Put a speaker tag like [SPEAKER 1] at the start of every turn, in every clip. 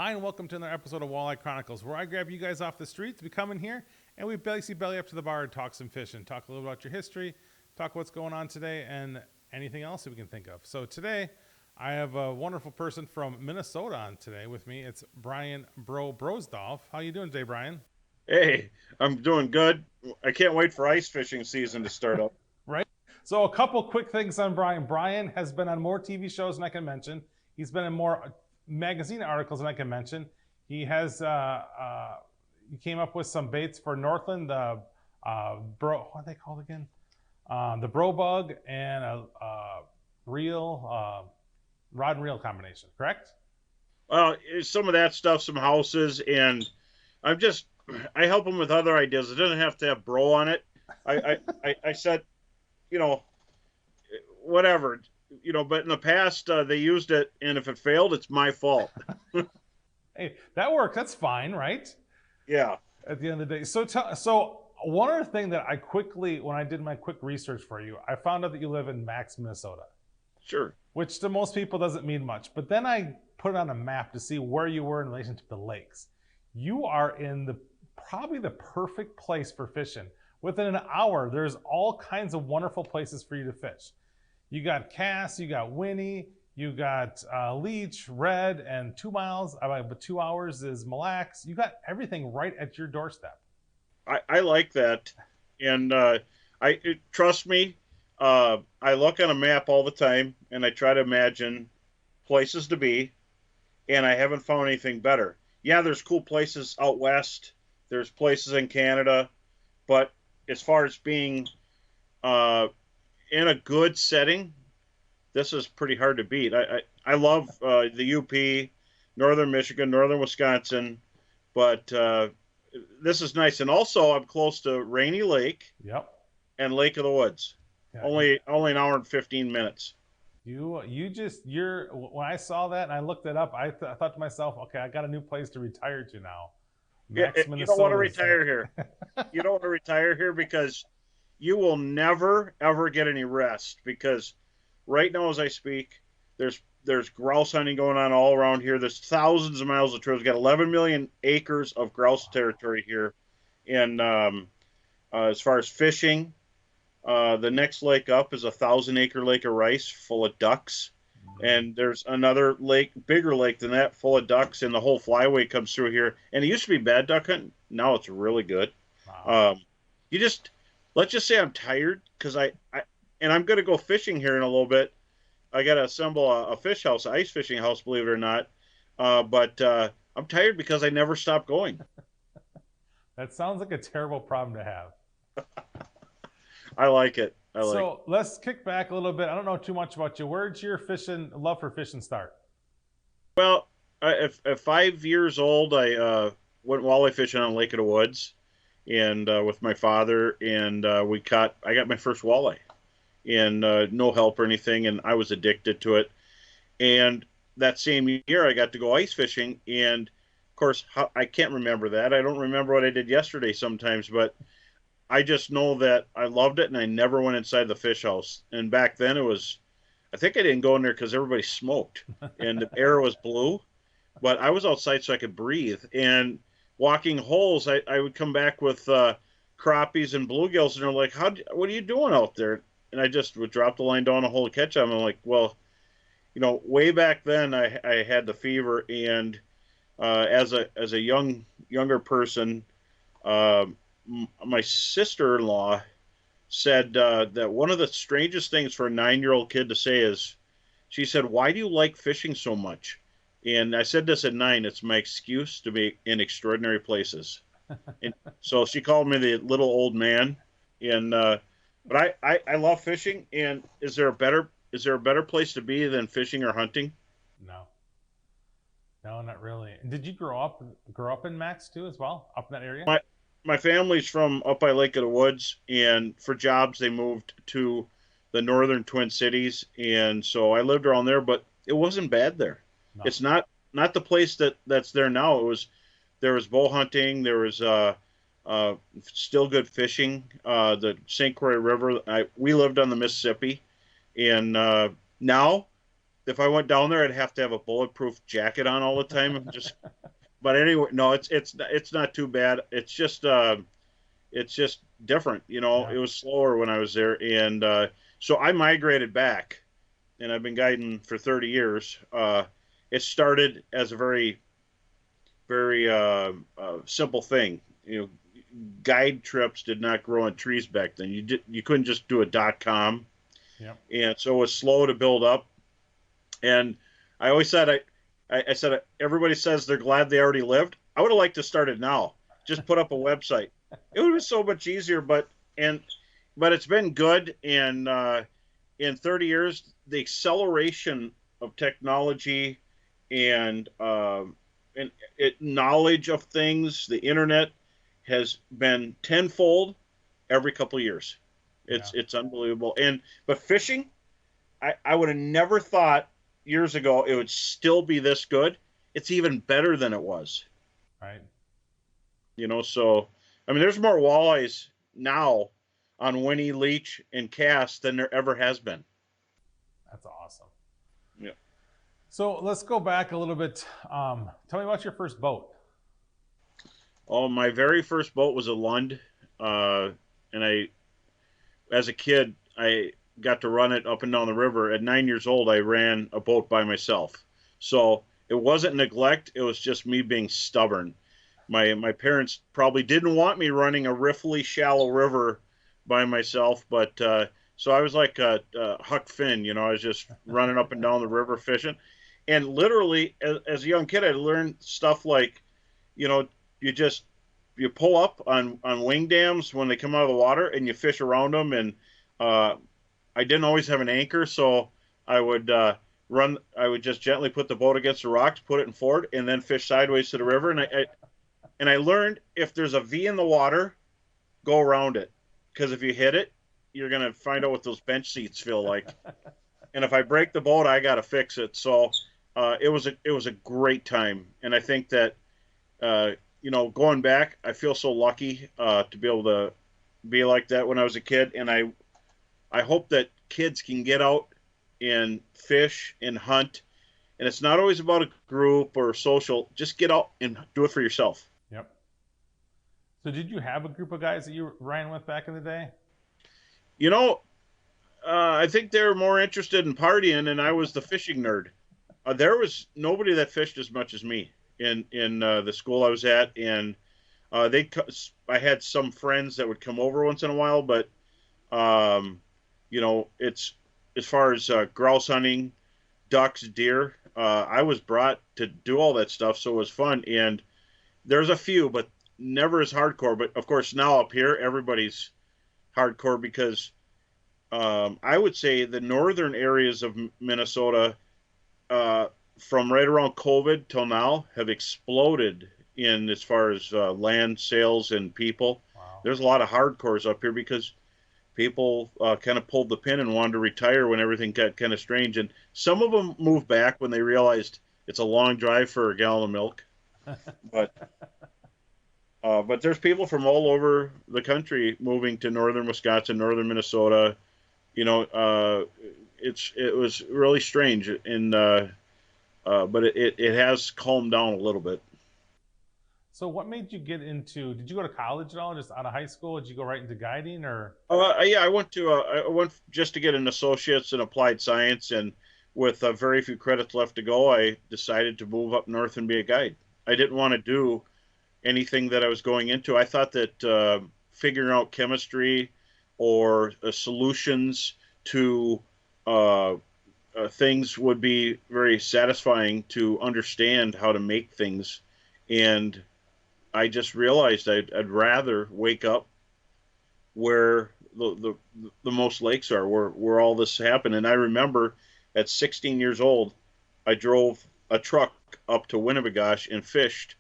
[SPEAKER 1] Hi, and welcome to another episode of Walleye Chronicles, where I grab you guys off the streets. We come in here, and we basically belly up to the bar and talk some fishing, talk a little about your history, talk what's going on today, and anything else that we can think of. So today, I have a wonderful person from Minnesota on today with me. It's Brian Brosdahl. How you doing today, Brian?
[SPEAKER 2] Hey, I'm doing good. I can't wait for ice fishing season to start up.
[SPEAKER 1] Right? So a couple quick things on Brian. Brian has been on more TV shows than I can mention. He's been in more magazine articles than I can mention. He has he came up with some baits for Northland, the what are they called again? The bro bug and a reel rod and reel combination. Correct?
[SPEAKER 2] Some of that stuff, some houses, and I'm just I help them with other ideas. It doesn't have to have bro on it. I said, you know, whatever, But in the past they used it, and if it failed, it's my fault.
[SPEAKER 1] Hey, that works. That's fine, right?
[SPEAKER 2] Yeah,
[SPEAKER 1] At the end of the day. So one other thing that I quickly, when I did my quick research for you, I found out that you live in Max, Minnesota,
[SPEAKER 2] sure.
[SPEAKER 1] which to most people doesn't mean much. But then I put it on a map to see where you were in relation to the lakes. You are in probably the perfect place for fishing. Within an hour, there's all kinds of wonderful places for you to fish. You got Cass, you got Winnie, you got Leech, Red, and 2 miles, but 2 hours is Mille Lacs. You got everything right at your doorstep.
[SPEAKER 2] I like that, and trust me. I look on a map all the time, and I try to imagine places to be, and I haven't found anything better. Yeah, there's cool places out west. There's places in Canada, but as far as being in a good setting, this is pretty hard to beat. I love the UP, northern Michigan, northern Wisconsin, but this is nice. And also, I'm close to Rainy Lake
[SPEAKER 1] Yep.
[SPEAKER 2] and Lake of the Woods.
[SPEAKER 1] Yeah.
[SPEAKER 2] Only an hour and 15 minutes.
[SPEAKER 1] When I saw that and I looked it up, I thought to myself, okay, I got a new place to retire to now.
[SPEAKER 2] Yeah,
[SPEAKER 1] Max,
[SPEAKER 2] you don't want to
[SPEAKER 1] Minnesota.
[SPEAKER 2] retire here. You don't want to retire here because you will never ever get any rest. Because right now, as I speak, there's grouse hunting going on all around here. There's thousands of miles of trails. We've got 11 million acres of grouse territory here. And as far as fishing, the next lake up is 1,000-acre lake of rice full of ducks. And there's another lake, bigger lake than that, full of ducks, and the whole flyway comes through here. And it used to be bad duck hunting. Now it's really good.
[SPEAKER 1] Wow.
[SPEAKER 2] You just let's just say I'm tired because and I'm going to go fishing here in a little bit. I got to assemble a fish house, ice fishing house, believe it or not. But I'm tired because I never stop going.
[SPEAKER 1] That sounds like a terrible problem to have.
[SPEAKER 2] I like it.
[SPEAKER 1] Let's kick back a little bit. I don't know too much about you. Where'd your love for fishing start?
[SPEAKER 2] Well, at 5 years old, I went walleye fishing on Lake of the Woods, and with my father, and I got my first walleye, and no help or anything, and I was addicted to it. And that same year, I got to go ice fishing, and of course, I can't remember that. I don't remember what I did yesterday sometimes, but I just know that I loved it, and I never went inside the fish house. And back then, I think I didn't go in there because everybody smoked, and the air was blue. But I was outside so I could breathe. And walking holes, I would come back with crappies and bluegills, and they're like, what are you doing out there? And I just would drop the line down a hole to catch them. I'm like, well, way back then, I had the fever, and as a younger person, uh, my sister-in-law said that one of the strangest things for a 9-year-old kid to say is, she said, "Why do you like fishing so much?" And I said this at 9. It's my excuse to be in extraordinary places. And so she called me the little old man. And but I love fishing. And is there a better place to be than fishing or hunting?
[SPEAKER 1] No. No, not really. Did you grow up in Max too as well? Up in that area?
[SPEAKER 2] My family's from up by Lake of the Woods, and for jobs they moved to the northern Twin Cities, and so I lived around there. But it wasn't bad there.
[SPEAKER 1] No.
[SPEAKER 2] It's not the place that's there now. There was bow hunting, there was still good fishing. The St. Croix River. We lived on the Mississippi, and now if I went down there, I'd have to have a bulletproof jacket on all the time. And just, but anyway, no, it's not too bad. It's just different. You know,
[SPEAKER 1] Yeah.
[SPEAKER 2] it was slower when I was there, and so I migrated back, and I've been guiding for 30 years. It started as a very simple thing. You know, guide trips did not grow on trees back then. You couldn't just do a .com,
[SPEAKER 1] Yep.
[SPEAKER 2] and so it was slow to build up. And I always said I said everybody says they're glad they already lived. I would have liked to start it now. Just put up a website. It would have been so much easier, but it's been good. And in 30 years, the acceleration of technology and knowledge of things, the internet has been tenfold every couple of years.
[SPEAKER 1] Yeah.
[SPEAKER 2] It's unbelievable. But fishing, I would have never thought years ago it would still be this good. It's even better than it was.
[SPEAKER 1] Right.
[SPEAKER 2] You know, so I mean, there's more walleyes now on Winnie, Leech, and Cast than there ever has been.
[SPEAKER 1] That's awesome.
[SPEAKER 2] Yeah.
[SPEAKER 1] So let's go back a little bit. Tell me about your first boat.
[SPEAKER 2] Oh, my very first boat was a Lund, and as a kid, I got to run it up and down the river. At 9 years old, I ran a boat by myself. So it wasn't neglect; it was just me being stubborn. My parents probably didn't want me running a riffly shallow river by myself, but so I was like Huck Finn, you know, I was just running up and down the river fishing, and literally as a young kid, I learned stuff like, you know, you just you pull up on wing dams when they come out of the water and you fish around them, and uh, I didn't always have an anchor, so I would run. I would just gently put the boat against the rocks, put it in forward, and then fish sideways to the river, and I learned if there's a V in the water, go around it. Because if you hit it, you're going to find out what those bench seats feel like. And if I break the boat, I got to fix it. So it was a great time. And I think that, you know, going back, I feel so lucky to be able to be like that when I was a kid. And I hope that kids can get out and fish and hunt. And it's not always about a group or social. Just get out and do it for yourself.
[SPEAKER 1] Yep. So did you have a group of guys that you ran with back in the day?
[SPEAKER 2] You know, I think they were more interested in partying, and I was the fishing nerd. There was nobody that fished as much as me in the school I was at, and I had some friends that would come over once in a while, but um, you know, it's as far as grouse hunting, ducks, deer. I was brought to do all that stuff, so it was fun. And there's a few, but never as hardcore. But of course, now up here, everybody's hardcore because I would say the northern areas of Minnesota, uh, from right around COVID till now, have exploded in as far as land sales and people.
[SPEAKER 1] Wow.
[SPEAKER 2] There's a lot of hardcores up here because people kind of pulled the pin and wanted to retire when everything got kind of strange. And some of them moved back when they realized it's a long drive for a gallon of milk. But but there's people from all over the country moving to northern Wisconsin, northern Minnesota. You know, it was really strange, and but it has calmed down a little bit.
[SPEAKER 1] So what made you get into, did you go to college at all, just out of high school? Did you go right into guiding or?
[SPEAKER 2] Yeah, I went just to get an associate's in applied science, and with very few credits left to go, I decided to move up north and be a guide. I didn't want to do anything that I was going into. I thought that figuring out chemistry or solutions to uh, things would be very satisfying to understand how to make things. And I just realized I'd rather wake up where the most lakes are, where all this happened. And I remember at 16 years old, I drove a truck up to Winnebagosh and fished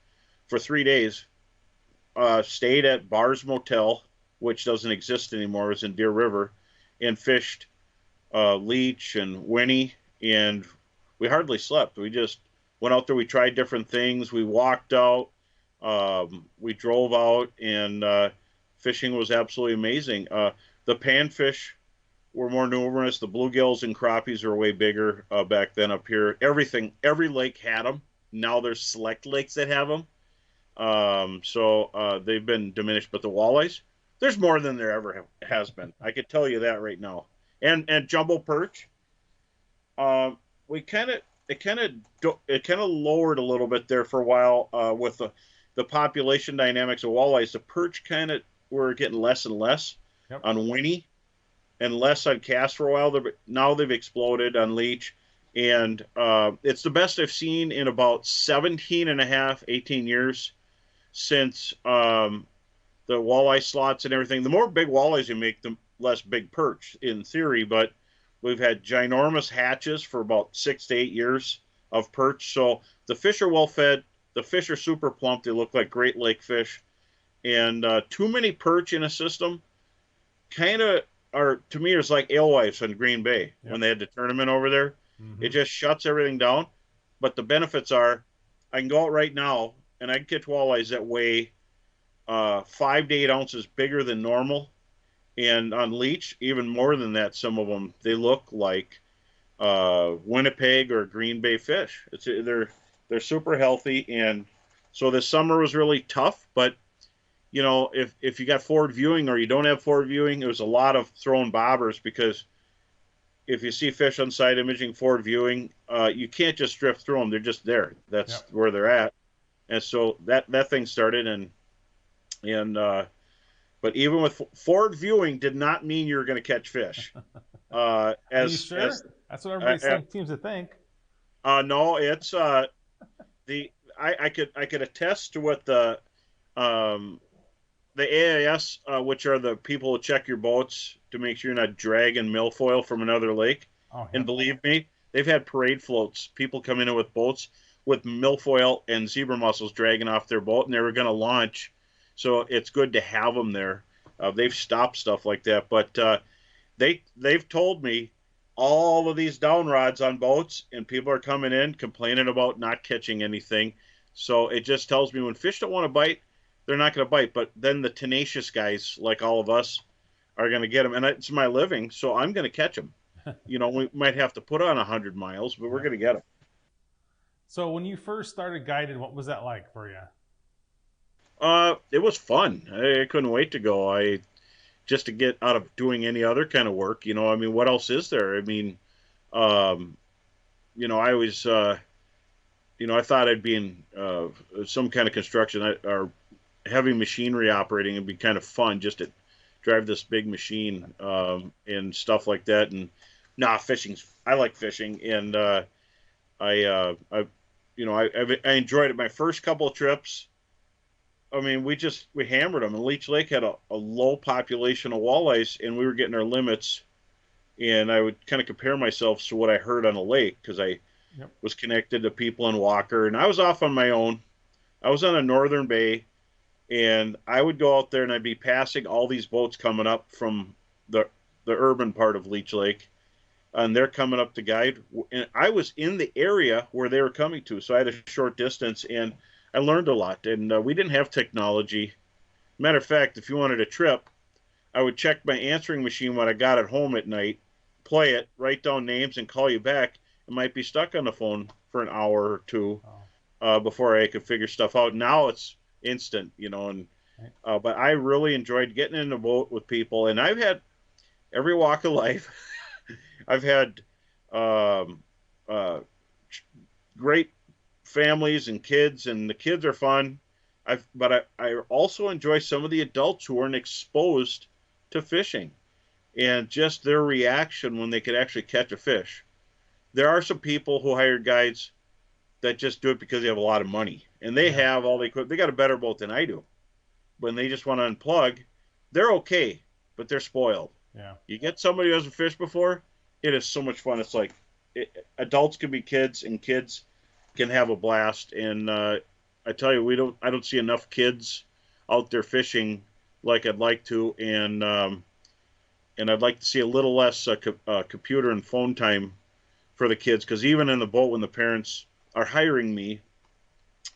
[SPEAKER 2] for 3 days. Stayed at Bars Motel, which doesn't exist anymore, is in Deer River, and fished Leech and Winnie, and we hardly slept. We just went out there. We tried different things. We walked out. We drove out, and fishing was absolutely amazing. The panfish were more numerous. The bluegills and crappies were way bigger back then up here. Every lake had them. Now there's select lakes that have them. So they've been diminished. But the walleyes, there's more than there ever has been. I could tell you that right now. And jumbo perch, we kind of it kind of lowered a little bit there for a while with the population dynamics of walleyes. The perch kind of were getting less and less on Winnie and less on cast for a while. Now they've exploded on leech, and it's the best I've seen in about 17 and a half, 18 years since the walleye slots and everything. The more big walleyes you make, the less big perch in theory, but we've had ginormous hatches for about 6 to 8 years of perch. So the fish are well fed. The fish are super plump. They look like Great Lake fish. And too many perch in a system kind of are, to me, it's like alewives on Green Bay when they had the tournament over there. It just shuts everything down. But the benefits are I can go out right now and I can catch walleyes that weigh 5 to 8 ounces bigger than normal. And on leech, even more than that, some of them, they look like Winnipeg or Green Bay fish. They're super healthy. And so this summer was really tough, but you know, if you got forward viewing or you don't have forward viewing, it was a lot of throwing bobbers, because if you see fish on side imaging forward viewing, you can't just drift through them. They're just there. That's where they're at. And so that thing started, and but even with forward viewing did not mean you were going to catch fish.
[SPEAKER 1] Are you sure? That's what everybody seems to think.
[SPEAKER 2] No, it's I could attest to what the AIS, which are the people who check your boats to make sure you're not dragging milfoil from another lake. And believe me, they've had parade floats. People come in with boats with milfoil and zebra mussels dragging off their boat, and they were going to launch. So it's good to have them there. They've stopped stuff like that, but they've told me all of these down rods on boats, and people are coming in complaining about not catching anything. So it just tells me when fish don't want to bite, they're not going to bite. But then the tenacious guys, like all of us, are going to get them. And it's my living, so I'm going to catch them. You know, we might have to put on 100 miles, but we're going to get them.
[SPEAKER 1] So when you first started guided, what was that like for you?
[SPEAKER 2] It was fun. I couldn't wait to go. Just to get out of doing any other kind of work. You know, I mean, what else is there? I mean, you know, I always, you know, I thought I'd be in some kind of construction or heavy machinery operating. It'd be kind of fun just to drive this big machine and stuff like that. And I like fishing, and you know, I enjoyed it. My first couple of trips, I mean, we hammered them. And Leech Lake had a low population of walleyes, and we were getting our limits. And I would kind of compare myself to what I heard on a lake, because I was connected to people in Walker, and I was off on my own. I was on a northern bay, and I would go out there and I'd be passing all these boats coming up from the urban part of Leech Lake, and they're coming up to guide. And I was in the area where they were coming to, so I had a short distance, and I learned a lot. And we didn't have technology. Matter of fact, if you wanted a trip, I would check my answering machine when I got at home at night, play it, write down names, and call you back. I might be stuck on the phone for an hour or two before I could figure stuff out. Now it's instant, you know. And but I really enjoyed getting in the boat with people, and I've had every walk of life. I've had great families and kids, and the kids are fun. But I also enjoy some of the adults who weren't exposed to fishing, and just their reaction when they could actually catch a fish. There are some people who hire guides that just do it because they have a lot of money, and they have all they could. They got a better boat than I do. When they just want to unplug, they're okay, but they're spoiled.
[SPEAKER 1] Yeah.
[SPEAKER 2] You get somebody who hasn't fished before, it is so much fun. It's like adults can be kids, and kids can have a blast. And I tell you, I don't see enough kids out there fishing like I'd like to, and I'd like to see a little less computer and phone time for the kids, because even in the boat when the parents are hiring me,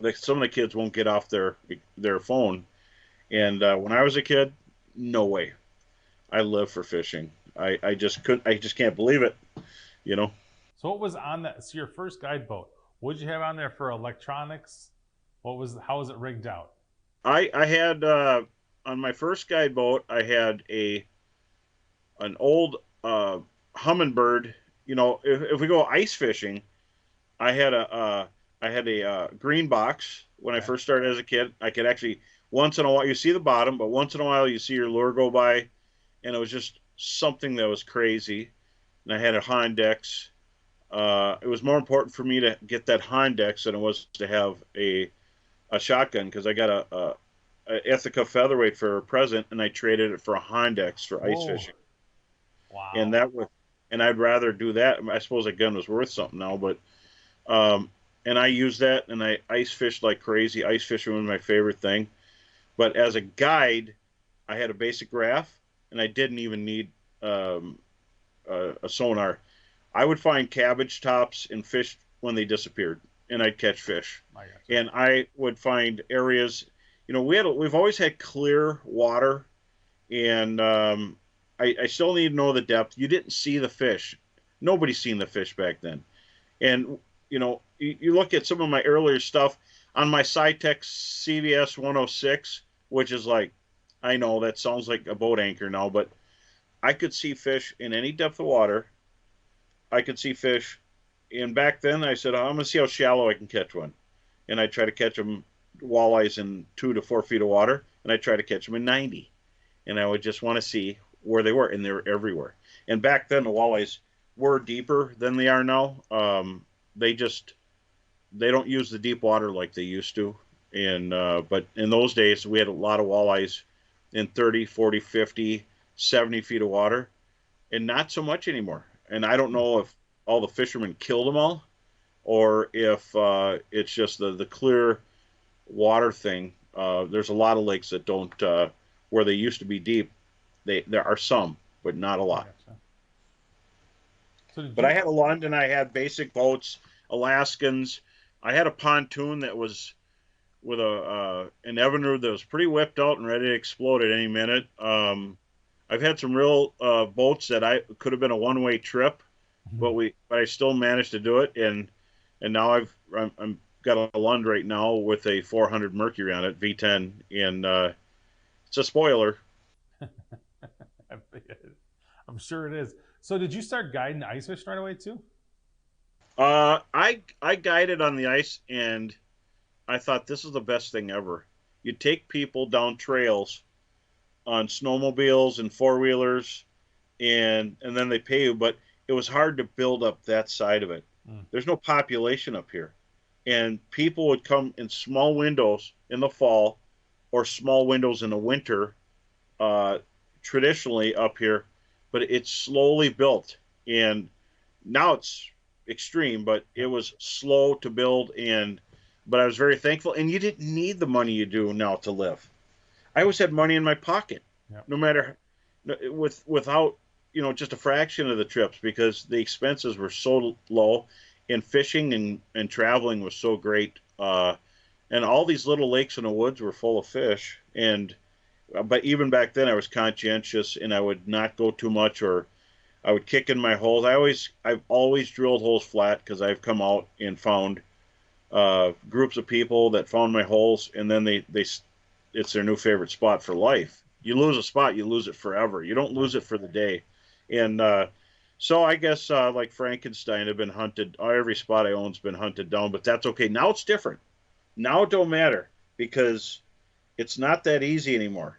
[SPEAKER 2] like some of the kids won't get off their phone. And when I was a kid, no way. I live for fishing. I just couldn't. I just can't believe it. You know.
[SPEAKER 1] So what was on that? So your first guide boat, what did you have on there for electronics? How was it rigged out?
[SPEAKER 2] I had on my first guide boat, I had an old Humminbird. You know, if we go ice fishing, I had a green box when I
[SPEAKER 1] Okay.
[SPEAKER 2] first started as a kid. I could actually once in a while you see the bottom, but once in a while you see your lure go by, and it was just something that was crazy. And I had a Hondex. It was more important for me to get that Hondex than it was to have a shotgun because I got a Ithaca featherweight for a present, and I traded it for a Hondex for ice
[SPEAKER 1] Whoa.
[SPEAKER 2] fishing. And
[SPEAKER 1] Wow.
[SPEAKER 2] that was, and I'd rather do that. I suppose a gun was worth something now, but um, and I used that, and I ice fished like crazy. Ice fishing was my favorite thing. But as a guide, I had a basic graph, and I didn't even need um, a sonar. I would find cabbage tops and fish when they disappeared, and I'd catch fish.
[SPEAKER 1] I got you.
[SPEAKER 2] And I would find areas. You know, we've always had clear water, and I still need to know the depth. You didn't see the fish. Nobody's seen the fish back then. And you know, you look at some of my earlier stuff on my Cytex CVS 106, which is like, I know that sounds like a boat anchor now, but I could see fish in any depth of water. I could see fish. And back then I said, oh, I'm going to see how shallow I can catch one. And I try to catch them walleyes in 2 to 4 feet of water, and I try to catch them in 90. And I would just want to see where they were, and they were everywhere. And back then the walleyes were deeper than they are now. They just they don't use the deep water like they used to. And but in those days we had a lot of walleyes in 30, 40, 50, 70 feet of water, and not so much anymore. And I don't know if all the fishermen killed them all, or if it's just the clear water thing. There's a lot of lakes that don't where they used to be deep. There are some, but not a
[SPEAKER 1] I
[SPEAKER 2] lot.
[SPEAKER 1] gotcha. So did
[SPEAKER 2] But I
[SPEAKER 1] you?
[SPEAKER 2] had a London. I had basic boats, Alaskans. I had a pontoon that was with an Evinrude that was pretty whipped out and ready to explode at any minute. I've had some real boats that I could have been a one-way trip, but I still managed to do it. And now I'm got a Lund right now with a 400 Mercury on it, V10, and it's a spoiler.
[SPEAKER 1] I'm sure it is. So did you start guiding ice fish right away too?
[SPEAKER 2] I guided on the ice, and I thought this is the best thing ever. You take people down trails on snowmobiles and four wheelers, and then they pay you. But it was hard to build up that side of it.
[SPEAKER 1] Mm.
[SPEAKER 2] There's no population up here, and people would come in small windows in the fall or small windows in the winter. Uh, Traditionally up here, but it's slowly built, and now it's extreme, but it
[SPEAKER 1] Yep.
[SPEAKER 2] was slow to build. And but I was very thankful, and you didn't need the money you do now to live. I always had money in my pocket,
[SPEAKER 1] Yep.
[SPEAKER 2] no matter without just a fraction of the trips, because the expenses were so low, and fishing and traveling was so great. And all these little lakes in the woods were full of fish. And but even back then I was conscientious, and I would not go too much, or I would kick in my holes. I've always drilled holes flat, because I've come out and found groups of people that found my holes, and then they it's their new favorite spot for life. You lose a spot, you lose it forever. You don't
[SPEAKER 1] Right.
[SPEAKER 2] lose it for the day. And so I guess like Frankenstein, have been hunted. Every spot I own's been hunted down, but that's okay. Now it's different. Now it don't matter, because it's not that easy anymore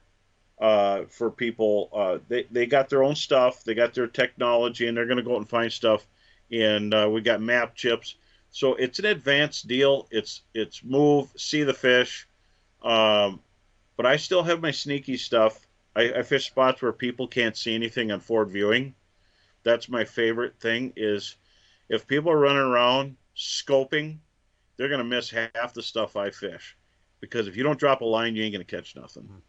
[SPEAKER 2] for people. They got their own stuff, they got their technology, and they're going to go out and find stuff. And we got map chips, so it's an advanced deal. It's move, see the fish, um, but I still have my sneaky stuff. I fish spots where people can't see anything on forward viewing. That's my favorite thing. Is if people are running around scoping, they're going to miss half the stuff I fish, because if you don't drop a line, you ain't going to catch nothing.
[SPEAKER 1] Mm.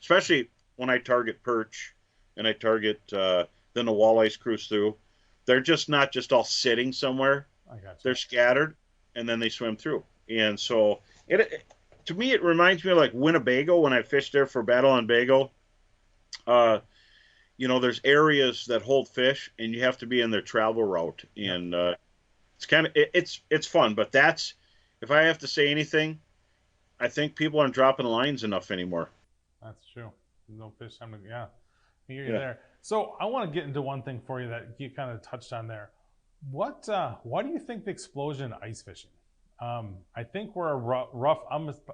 [SPEAKER 2] Especially when I target perch, and I target then the walleyes cruise through. They're just not just all sitting somewhere.
[SPEAKER 1] I got you.
[SPEAKER 2] They're scattered, and then they swim through. And so to me it reminds me of like Winnebago when I fished there for Battle on Bago. Uh, there's areas that hold fish, and you have to be in their travel route,
[SPEAKER 1] Yep.
[SPEAKER 2] and it's kind of it's fun. But that's if I have to say anything, I think people aren't dropping lines enough anymore.
[SPEAKER 1] That's true. No fish. Yeah, I hear you
[SPEAKER 2] Yeah,
[SPEAKER 1] there. So I want to get into one thing for you that you kind of touched on there. Why do you think the explosion in ice fishing? I think we're a rough.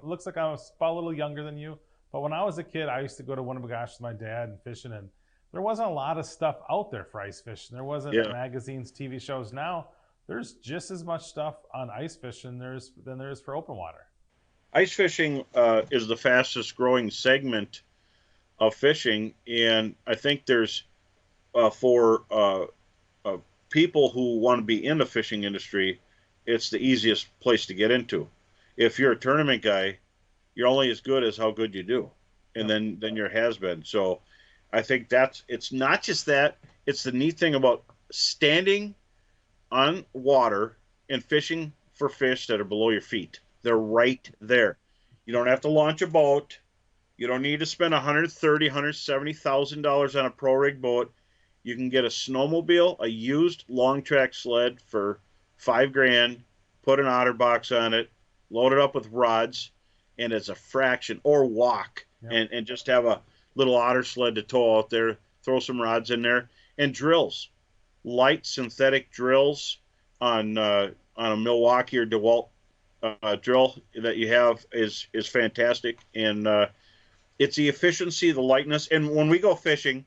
[SPEAKER 1] Looks like I'm a little younger than you, but when I was a kid, I used to go to Winnebagoche with my dad and fishing, and there wasn't a lot of stuff out there for ice fishing. There wasn't
[SPEAKER 2] yeah.
[SPEAKER 1] magazines, TV shows. Now there's just as much stuff on ice fishing than there is for open water.
[SPEAKER 2] Ice fishing is the fastest growing segment of fishing, and I think there's for uh, people who want to be in the fishing industry, it's the easiest place to get into. If you're a tournament guy, you're only as good as how good you do, and
[SPEAKER 1] Yep.
[SPEAKER 2] then you're has been. So I think it's not just that. It's the neat thing about standing on water and fishing for fish that are below your feet. They're right there. You don't have to launch a boat. You don't need to spend 130, $170,000 on a pro rig boat. You can get a snowmobile, a used long track sled for 5 grand, put an otter box on it, load it up with rods, and it's a fraction, or walk
[SPEAKER 1] Yep.
[SPEAKER 2] and just have a little otter sled to tow out there, throw some rods in there, and drills, light synthetic drills on a Milwaukee or DeWalt drill that you have is fantastic, and it's the efficiency, the lightness. And when we go fishing,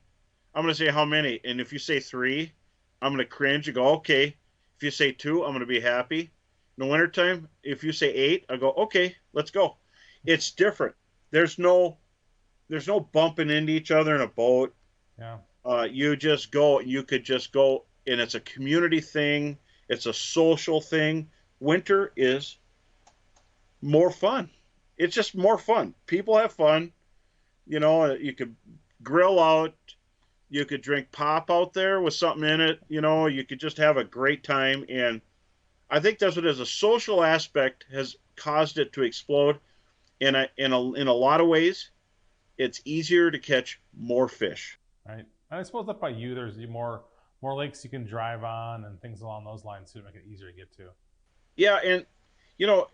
[SPEAKER 2] I'm going to say how many, and if you say 3, I'm going to cringe and go okay. If you say 2, I'm going to be happy. In the wintertime, if you say 8, I go okay, let's go. It's different. There's no bumping into each other in a boat.
[SPEAKER 1] Yeah.
[SPEAKER 2] You just go. You could just go, and it's a community thing. It's a social thing. Winter is more fun. It's just more fun. People have fun. You could grill out. You could drink pop out there with something in it. You could just have a great time. And I think that's what it is. A social aspect has caused it to explode. In a lot of ways, it's easier to catch more fish.
[SPEAKER 1] Right. And I suppose up by you, there's more lakes you can drive on and things along those lines too to make it easier to get to.
[SPEAKER 2] Yeah, and you know,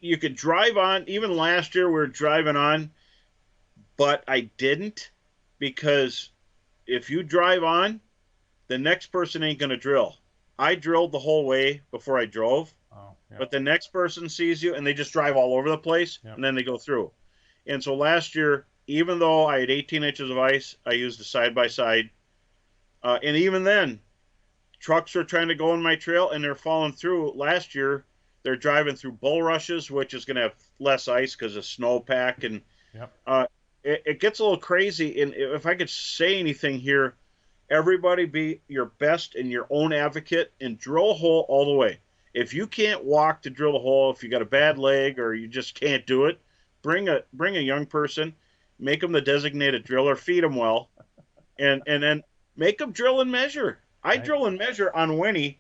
[SPEAKER 2] you could drive on. Even last year, we were driving on, but I didn't because if you drive on, the next person ain't going to drill. I drilled the whole way before I drove,
[SPEAKER 1] Oh, yeah.
[SPEAKER 2] but the next person sees you and they just drive all over the place
[SPEAKER 1] Yep.
[SPEAKER 2] and then they go through. And so last year, even though I had 18 inches of ice, I used a side by side. And even then, trucks are trying to go on my trail and they're falling through. Last year, they're driving through bulrushes, which is going to have less ice because of snowpack. And
[SPEAKER 1] Yep.
[SPEAKER 2] it gets a little crazy. And if I could say anything here, everybody be your best and your own advocate and drill a hole all the way. If you can't walk to drill a hole, if you got a bad leg or you just can't do it, bring a young person, make them the designated driller, feed them well, and then make them drill and measure. I
[SPEAKER 1] Right.
[SPEAKER 2] drill and measure on Winnie.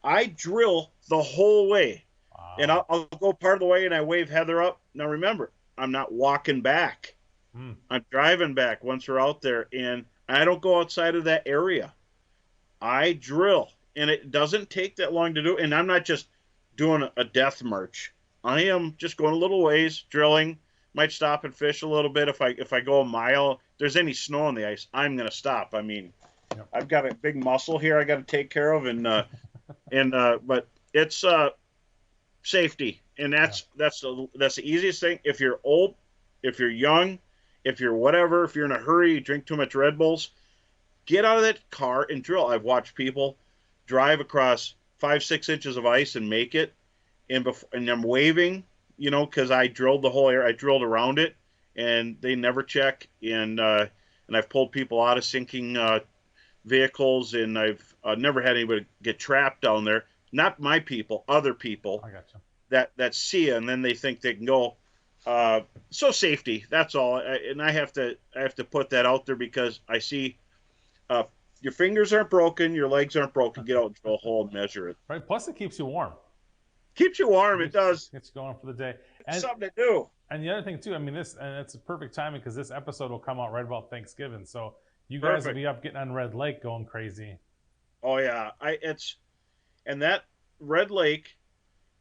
[SPEAKER 2] I drill the whole way, and
[SPEAKER 1] Wow.
[SPEAKER 2] I'll go part of the way and I wave Heather up. Now remember, I'm not walking back.
[SPEAKER 1] Mm.
[SPEAKER 2] I'm driving back once we're out there, and I don't go outside of that area. I drill, and it doesn't take that long to do. And I'm not just doing a death march. I am just going a little ways, drilling. Might stop and fish a little bit if I go a mile. If there's any snow on the ice, I'm gonna stop. I mean,
[SPEAKER 1] Yep.
[SPEAKER 2] I've got a big muscle here I got to take care of, but it's safety, and that's the easiest thing. If you're old, if you're young, if you're whatever, if you're in a hurry, you drink too much Red Bulls, get out of that car and drill. I've watched people drive across 5-6 inches of ice and make it, and I'm waving, because I drilled the whole area. I drilled around it, and they never check. And I've pulled people out of sinking vehicles, and I've never had anybody get trapped down there. Not my people, other people
[SPEAKER 1] I got you.
[SPEAKER 2] that see you, and then they think they can go. So safety, that's all. And I have to put that out there because I see your fingers aren't broken, your legs aren't broken. Get out and drill a hole and measure it.
[SPEAKER 1] Right. Plus, it keeps you warm.
[SPEAKER 2] Keeps you warm. It does.
[SPEAKER 1] Gets you going for the day.
[SPEAKER 2] It's something to do.
[SPEAKER 1] And the other thing too, I mean, and it's a perfect timing because this episode will come out right about Thanksgiving. So You guys will
[SPEAKER 2] Perfect.
[SPEAKER 1] be up getting on Red Lake going crazy.
[SPEAKER 2] Oh yeah, I it's and that Red Lake.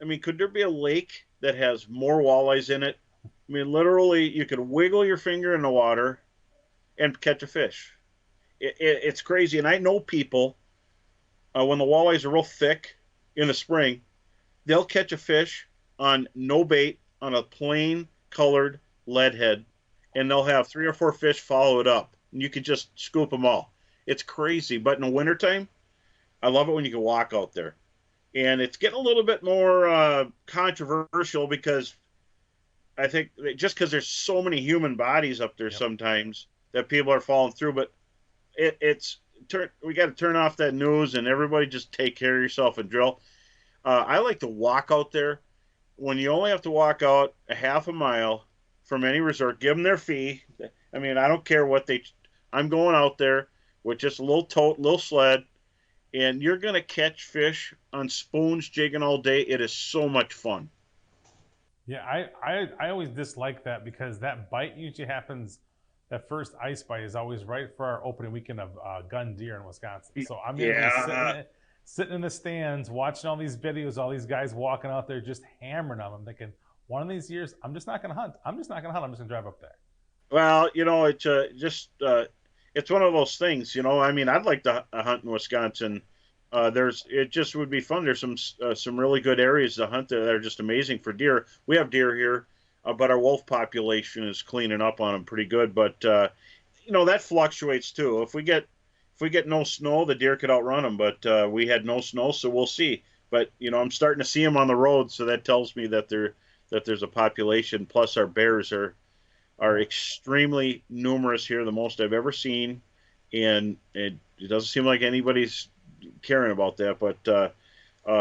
[SPEAKER 2] I mean, could there be a lake that has more walleyes in it? I mean, literally, you could wiggle your finger in the water and catch a fish. It's crazy, and I know people when the walleyes are real thick in the spring, they'll catch a fish on no bait on a plain colored lead head, and they'll have 3 or 4 fish follow it up, and you can just scoop them all. It's crazy, but in the wintertime, I love it when you can walk out there. And it's getting a little bit more controversial because I think just because there's so many human bodies up there
[SPEAKER 1] Yep.
[SPEAKER 2] sometimes that people are falling through, but it's we got to turn off that news and everybody just take care of yourself and drill. I like to walk out there when you only have to walk out a half a mile from any resort. Give them their fee. I mean, I don't care what they. I'm going out there with just a little tote, little sled, and you're gonna catch fish on spoons jigging all day. It is so much fun.
[SPEAKER 1] Yeah, I always dislike that because that bite usually happens. That first ice bite is always right for our opening weekend of gun deer in Wisconsin. So I'm usually
[SPEAKER 2] Yeah.
[SPEAKER 1] sitting in the stands watching all these videos, all these guys walking out there just hammering them. I'm thinking, one of these years, I'm just not going to hunt. I'm just not going to hunt. I'm just going to drive up there.
[SPEAKER 2] Well, it's just it's one of those things. I mean, I'd like to hunt in Wisconsin. There's it just would be fun. There's some really good areas to hunt that are just amazing for deer. We have deer here, but our wolf population is cleaning up on them pretty good. But that fluctuates too. If we get no snow, the deer could outrun them. But we had no snow, so we'll see. But I'm starting to see them on the road, so that tells me that there's a population. Plus, our bears are
[SPEAKER 1] Yeah.
[SPEAKER 2] extremely numerous here, the most I've ever seen, and it doesn't seem like anybody's caring about that. But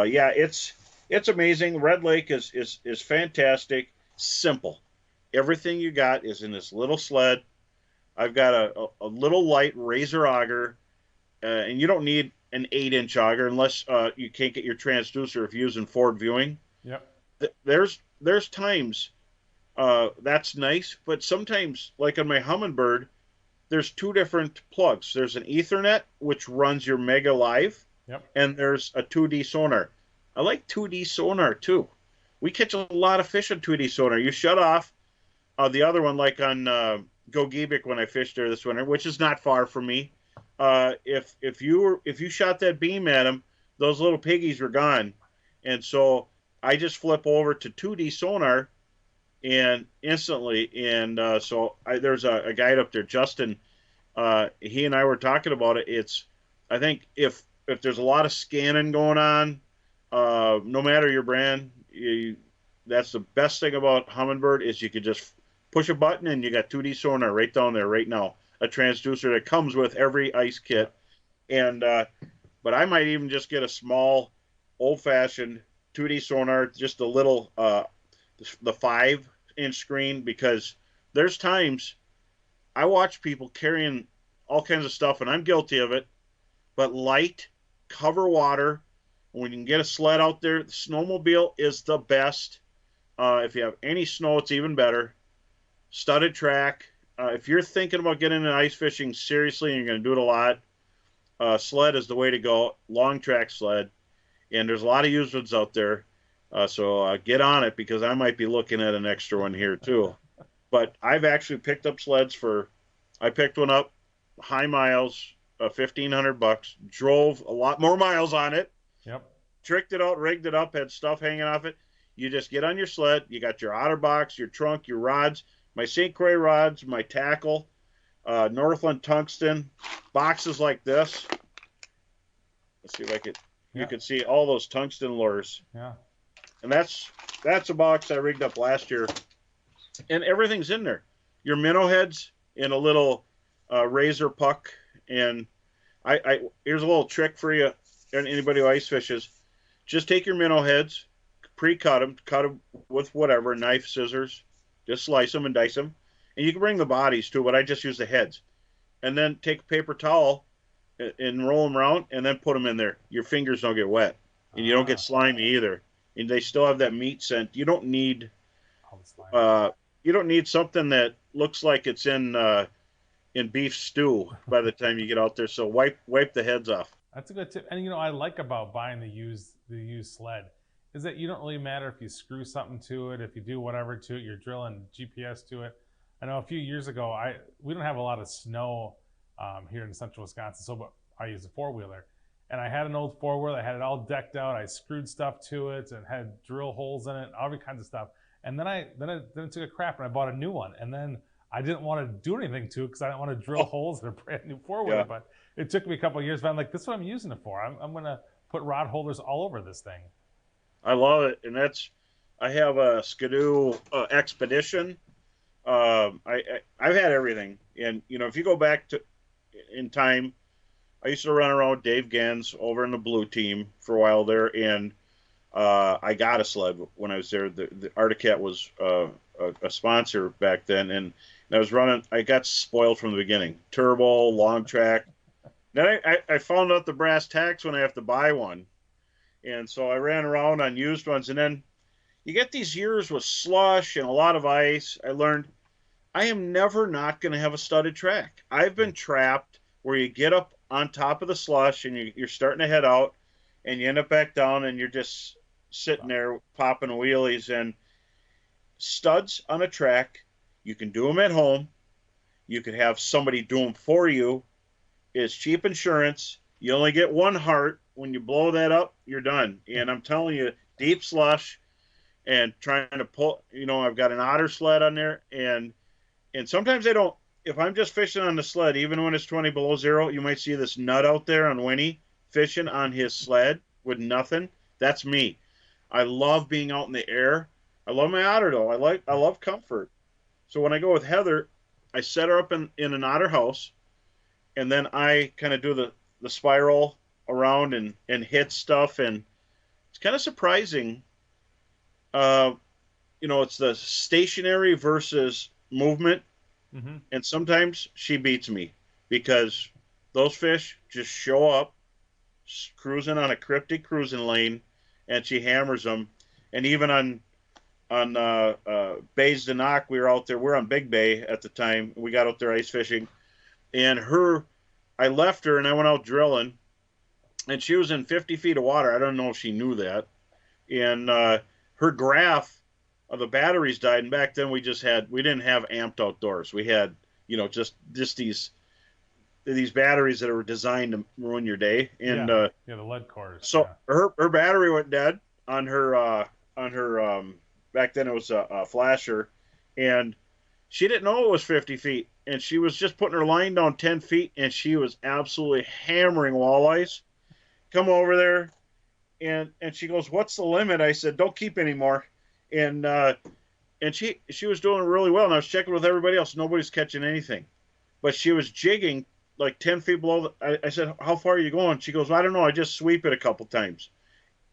[SPEAKER 2] yeah, it's amazing. Red Lake is fantastic. Simple. Everything you got is in this little sled. I've got a little light razor auger, and you don't need an 8-inch auger unless you can't get your transducer if you're using forward viewing.
[SPEAKER 1] Yep.
[SPEAKER 2] There's times that's nice, but sometimes, like on my Humminbird, there's two different plugs. There's an Ethernet, which runs your Mega Live,
[SPEAKER 1] Yep.
[SPEAKER 2] and there's a 2D sonar. I like 2D sonar too. We catch a lot of fish on 2D sonar. You shut off the other one, like on Gogebic when I fished there this winter, which is not far from me. If you shot that beam at them, those little piggies were gone, and so I just flip over to 2D sonar and instantly. And there's a guide up there, Justin. He and I were talking about it. I think if there's a lot of scanning going on, no matter your brand, that's the best thing about Humminbird is you could just push a button and you got 2D sonar right down there right now. A transducer that comes with every ice kit, and but I might even just get a small, old-fashioned 2D sonar, just a little the 5-inch screen, because there's times I watch people carrying all kinds of stuff, and I'm guilty of it. But light, cover water. When you can get a sled out there, the snowmobile is the best. If you have any snow, it's even better. Studded track. If you're thinking about getting into ice fishing seriously and you're going to do it a lot, sled is the way to go. Long track sled. And there's a lot of used ones out there. So get on it because I might be looking at an extra one here too. But I've actually picked up sleds I picked one up, high miles, $1,500, drove a lot more miles on it,
[SPEAKER 1] Yep.
[SPEAKER 2] tricked it out, rigged it up, had stuff hanging off it. You just get on your sled, you got your OtterBox, your trunk, your rods, my St. Croix rods, my tackle, Northland tungsten, boxes like this. Let's see if I could, you
[SPEAKER 1] Yeah.
[SPEAKER 2] can see all those tungsten lures.
[SPEAKER 1] Yeah.
[SPEAKER 2] And that's a box I rigged up last year, and everything's in there. Your minnow heads in a little razor puck, and I here's a little trick for you and anybody who ice fishes. Just take your minnow heads, cut them with whatever knife, scissors, just slice them and dice them, and you can bring the bodies too. But I just use the heads, and then take a paper towel and roll them around, and then put them in there. Your fingers don't get wet, and you don't get
[SPEAKER 1] Ah,
[SPEAKER 2] slimy either, and they still have that meat scent.
[SPEAKER 1] all the slime.
[SPEAKER 2] You don't need something that looks like it's in in beef stew by the time you get out there. So wipe the heads off.
[SPEAKER 1] That's a good tip. And I like about buying the used sled is that you don't really matter if you screw something to it, if you do whatever to it, you're drilling GPS to it. I know a few years ago, we don't have a lot of snow here in central Wisconsin, so but I use a four-wheeler. And I had an old four-wheeler, I had it all decked out, I screwed stuff to it and had drill holes in it, all kinds of stuff. And then it took a crap and I bought a new one. And then I didn't want to do anything to it because I didn't want to drill holes in a brand new four-wheeler. Yeah. But it took me a couple of years, but I'm like, this is what I'm using it for. I'm going to put rod holders all over this thing.
[SPEAKER 2] I love it. And I have a Skidoo Expedition. I've had everything. And, if you go back in time, I used to run around with Dave Gens over in the blue team for a while there. And I got a sled when I was there. The Articat was a sponsor back then. And I was running, I got spoiled from the beginning. Turbo, long track. Then I found out the brass tacks when I have to buy one. And so I ran around on used ones. And then you get these years with slush and a lot of ice. I learned I am never not going to have a studded track. I've been trapped where you get up on top of the slush and you're starting to head out and you end up back down and you're just sitting there popping wheelies. And studs on a track, you can do them at home. You could have somebody do them for you. It's cheap insurance. You only get one heart. When you blow that up, you're done. And I'm telling you, deep slush and trying to pull, I've got an otter sled on there. And sometimes I don't, if I'm just fishing on the sled, even when it's 20 below zero, you might see this nut out there on Winnie fishing on his sled with nothing. That's me. I love being out in the air. I love my otter though. I love comfort. So when I go with Heather, I set her up in an otter house, and then I kind of do the spiral around and hit stuff, and it's kind of surprising. It's the stationary versus movement, and sometimes she beats me because those fish just show up cruising on a cryptic cruising lane, and she hammers them. And even on Bays de Noc, we were out there. We're on Big Bay at the time. We got out there ice fishing, and I left her and I went out drilling, and she was in 50 feet of water. I don't know if she knew that. And her graph of the batteries died. And back then we didn't have amped outdoors. We had, just these batteries that were designed to ruin your day. And
[SPEAKER 1] the lead cores.
[SPEAKER 2] So her battery went dead on her back then it was a flasher, and she didn't know it was 50 feet. And she was just putting her line down 10 feet, and she was absolutely hammering walleyes. Come over there, and she goes, "What's the limit?" I said, "Don't keep any more." And she was doing really well, and I was checking with everybody else. Nobody's catching anything, but she was jigging like 10 feet below. I said, "How far are you going?" She goes, "I don't know. I just sweep it a couple times."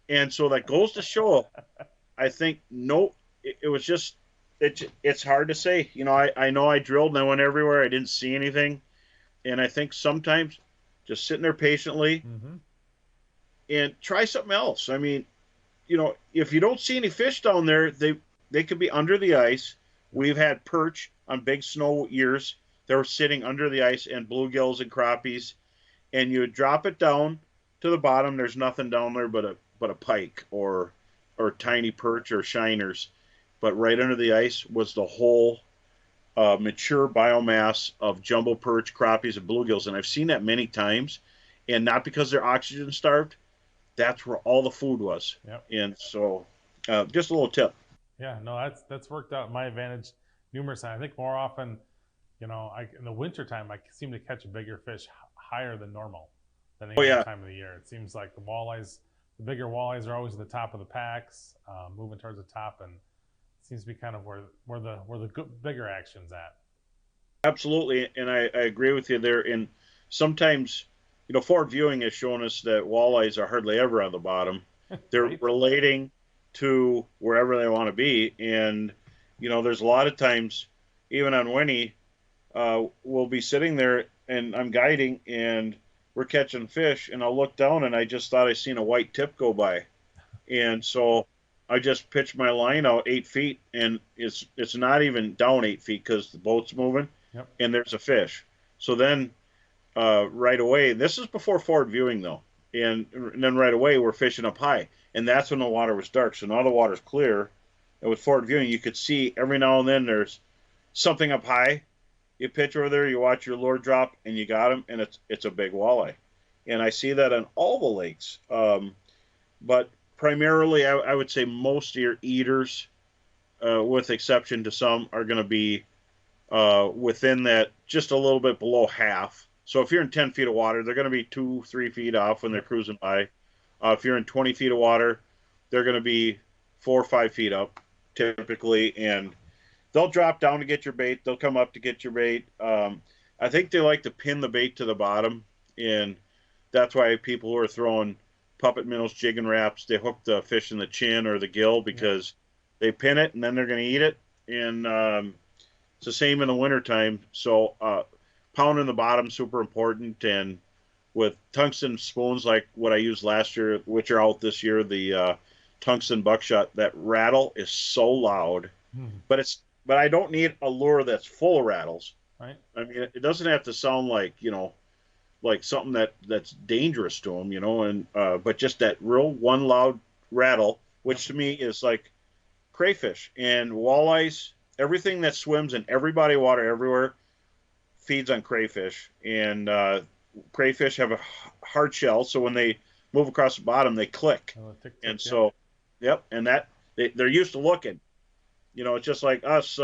[SPEAKER 2] And so that goes to show, I think, it was just, it's hard to say. I know I drilled and I went everywhere. I didn't see anything. And I think sometimes just sitting there patiently and try something else. I mean, if you don't see any fish down there, they could be under the ice. We've had perch on big snow years. They were sitting under the ice, and bluegills and crappies. And you would drop it down to the bottom. There's nothing down there but a pike or tiny perch or shiners. But right under the ice was the whole mature biomass of jumbo perch, crappies, and bluegills. And I've seen that many times, and not because they're oxygen starved. That's where all the food was.
[SPEAKER 1] Yep.
[SPEAKER 2] And so just a little tip.
[SPEAKER 1] Yeah, no, that's worked out in my advantage numerous times. I think more often, in the wintertime, I seem to catch a bigger fish higher than normal than any other time of the year. It seems like the bigger walleyes are always at the top of the packs, moving towards the top, and it seems to be kind of where the bigger action's at.
[SPEAKER 2] Absolutely, and I agree with you there. And sometimes, forward viewing has shown us that walleyes are hardly ever on the bottom. They're right. Relating to wherever they want to be. And, there's a lot of times, even on Winnie, we'll be sitting there and I'm guiding and we're catching fish, and I'll look down and I just thought I seen a white tip go by. And so I just pitched my line out 8 feet, and it's not even down 8 feet because the boat's moving.
[SPEAKER 1] Yep.
[SPEAKER 2] And there's a fish. So then right away, this is before forward viewing though, and then right away we're fishing up high, and that's when the water was dark. So now the water's clear, and with forward viewing, you could see every now and then there's something up high. You pitch over there, you watch your lure drop, and you got him, and it's a big walleye. And I see that on all the lakes. But primarily, I would say most of your eaters, with exception to some, are going to be within that just a little bit below half. So if you're in 10 feet of water, they're going to be 2-3 feet off when they're cruising by. If you're in 20 feet of water, they're going to be 4 or 5 feet up typically, and they'll drop down to get your bait. They'll come up to get your bait. I think they like to pin the bait to the bottom, and that's why people who are throwing puppet minnows, jigging wraps, they hook the fish in the chin or the gill because they pin it and then they're going to eat it. And it's the same in the wintertime. So pounding the bottom super important. And with tungsten spoons like what I used last year, which are out this year, the tungsten buckshot, that rattle is so loud. But I don't need a lure that's full of rattles.
[SPEAKER 1] Right.
[SPEAKER 2] I mean, it doesn't have to sound like, like something that's dangerous to them, and but just that real one loud rattle, which to me is like crayfish and walleyes. Everything that swims in every body of water everywhere feeds on crayfish, and crayfish have a hard shell, so when they move across the bottom, they click, and so, yep, and that they're used to looking. It's just like us.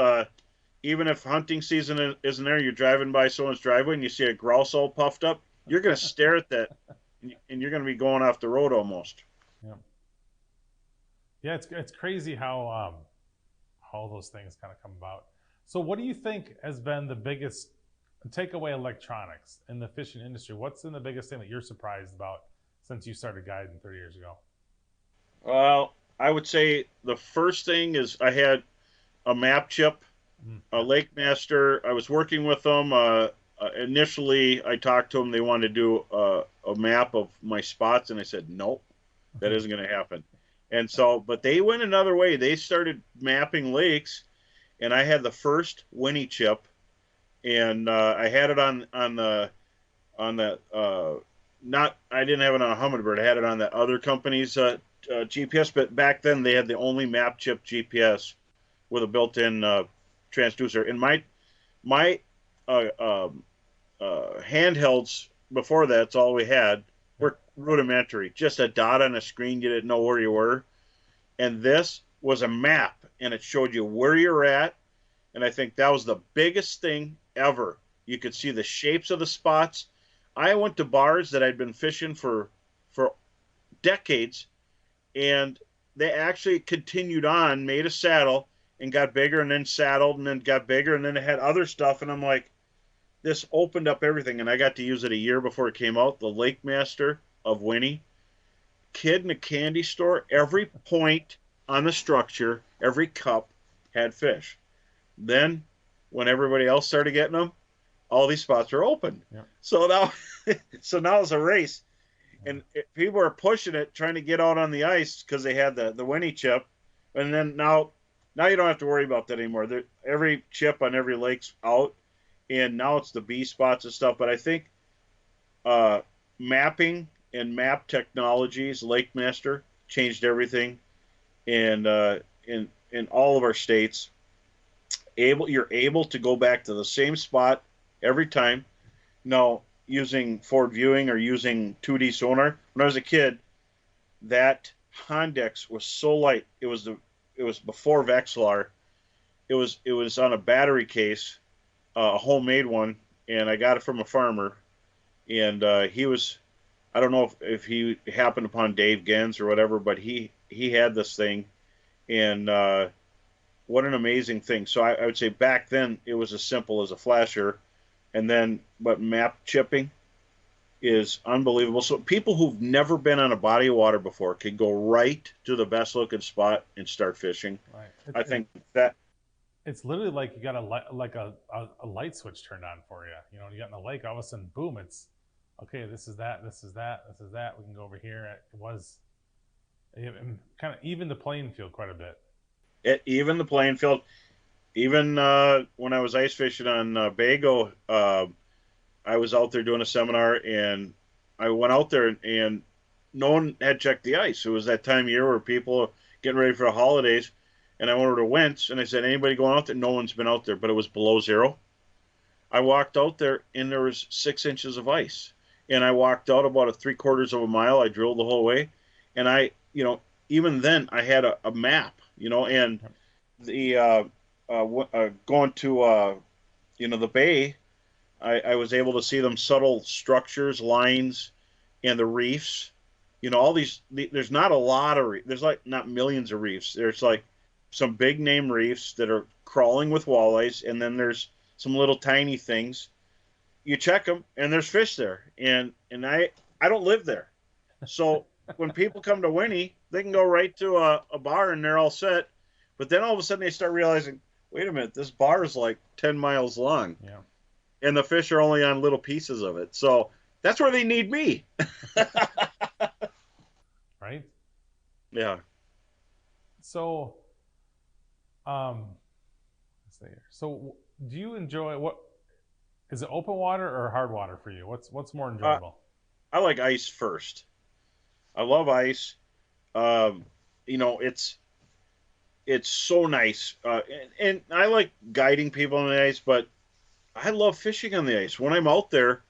[SPEAKER 2] Even if hunting season isn't there, you're driving by someone's driveway and you see a grouse all puffed up, you're going to stare at that, and you're going to be going off the road almost.
[SPEAKER 1] Yeah, it's crazy how all those things kind of come about. So what do you think has been the biggest takeaway electronics in the fishing industry? What's been the biggest thing that you're surprised about since you started guiding 30 years ago?
[SPEAKER 2] Well, I would say the first thing is I had a map chip, a Lake Master. I was working with them. Initially, I talked to them. They wanted to do a map of my spots, and I said, nope, that isn't going to happen. And so, but they went another way. They started mapping lakes, and I had the first Winnie chip, and I had it on the not, I didn't have it on a Humminbird. I had it on that other company's GPS, but back then they had the only map chip GPS with a built-in transducer. And my handhelds before that's all we had were rudimentary, just a dot on a screen. You didn't know where you were, and this was a map, and it showed you where you're at. And I think that was the biggest thing ever. You could see the shapes of the spots. I went to bars that I'd been fishing for decades, and they actually continued on, made a saddle, and got bigger, and then saddled, and then got bigger, and then it had other stuff. And I'm like, this opened up everything, and I got to use it a year before it came out. The Lake Master of Winnie. Kid in a candy store, every point on the structure, every cup had fish. Then, when everybody else started getting them, all these spots are open.
[SPEAKER 1] Yeah.
[SPEAKER 2] So now it's a race, and people are pushing it, trying to get out on the ice because they had the Winnie chip, and then now you don't have to worry about that anymore. Every chip on every lake's out, and now it's the B spots and stuff. But I think mapping and map technologies, Lake Master, changed everything, and in all of our states, you're able to go back to the same spot every time. Now, using forward viewing or using 2D sonar. When I was a kid, that Hondex was so light. It was before Vexilar. It was on a battery case, a homemade one, and I got it from a farmer. And he was, I don't know if he happened upon Dave Gens or whatever, but he had this thing, and what an amazing thing. So I would say back then it was as simple as a flasher, but map chipping is unbelievable. So people who've never been on a body of water before could go right to the best looking spot and start fishing.
[SPEAKER 1] Right.
[SPEAKER 2] I think that
[SPEAKER 1] it's literally like you got a light switch turned on for you. You got in the lake, all of a sudden, boom! It's okay. This is that. This is that. This is that. We can go over here. It kind of even the playing field quite a bit.
[SPEAKER 2] Even the playing field. Even when I was ice fishing on Bago, I was out there doing a seminar, and I went out there, and no one had checked the ice. It was that time of year where people are getting ready for the holidays, and I went over to Wentz, and I said, anybody going out there? No one's been out there, but it was below zero. I walked out there, and there was 6 inches of ice. And I walked out about a 3/4 of a mile. I drilled the whole way, and even then I had a map, and the going to the bay, I was able to see them subtle structures, lines, and the reefs. All these. There's not a lot of there's like not millions of reefs. There's like some big name reefs that are crawling with walleyes, and then there's some little tiny things. You check them, and there's fish there, and I don't live there, so when people come to Winnie, they can go right to a bar and they're all set. But then all of a sudden they start realizing, wait a minute, this bar is like 10 miles long.
[SPEAKER 1] Yeah.
[SPEAKER 2] And the fish are only on little pieces of it. So that's where they need me.
[SPEAKER 1] Right?
[SPEAKER 2] Yeah.
[SPEAKER 1] So, let's see here. So do you enjoy what is it, open water or hard water for you? What's more enjoyable?
[SPEAKER 2] I like ice first. I love ice. It's so nice. And I like guiding people on the ice, but I love fishing on the ice. When I'm out there,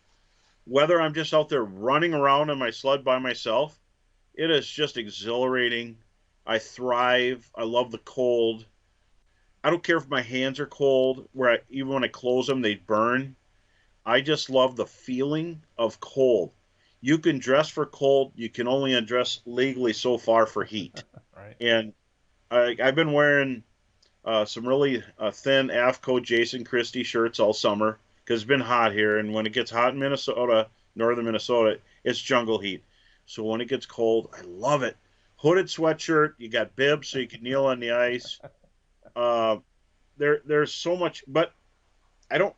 [SPEAKER 2] whether I'm just out there running around on my sled by myself, it is just exhilarating. I thrive. I love the cold. I don't care if my hands are cold, even when I close them, they burn. I just love the feeling of cold. You can dress for cold. You can only undress legally so far for heat.
[SPEAKER 1] Right.
[SPEAKER 2] And I've been wearing some really thin AFCO Jason Christie shirts all summer because it's been hot here. And when it gets hot in Minnesota, northern Minnesota, it's jungle heat. So when it gets cold, I love it. Hooded sweatshirt. You got bibs so you can kneel on the ice. There's so much, but I don't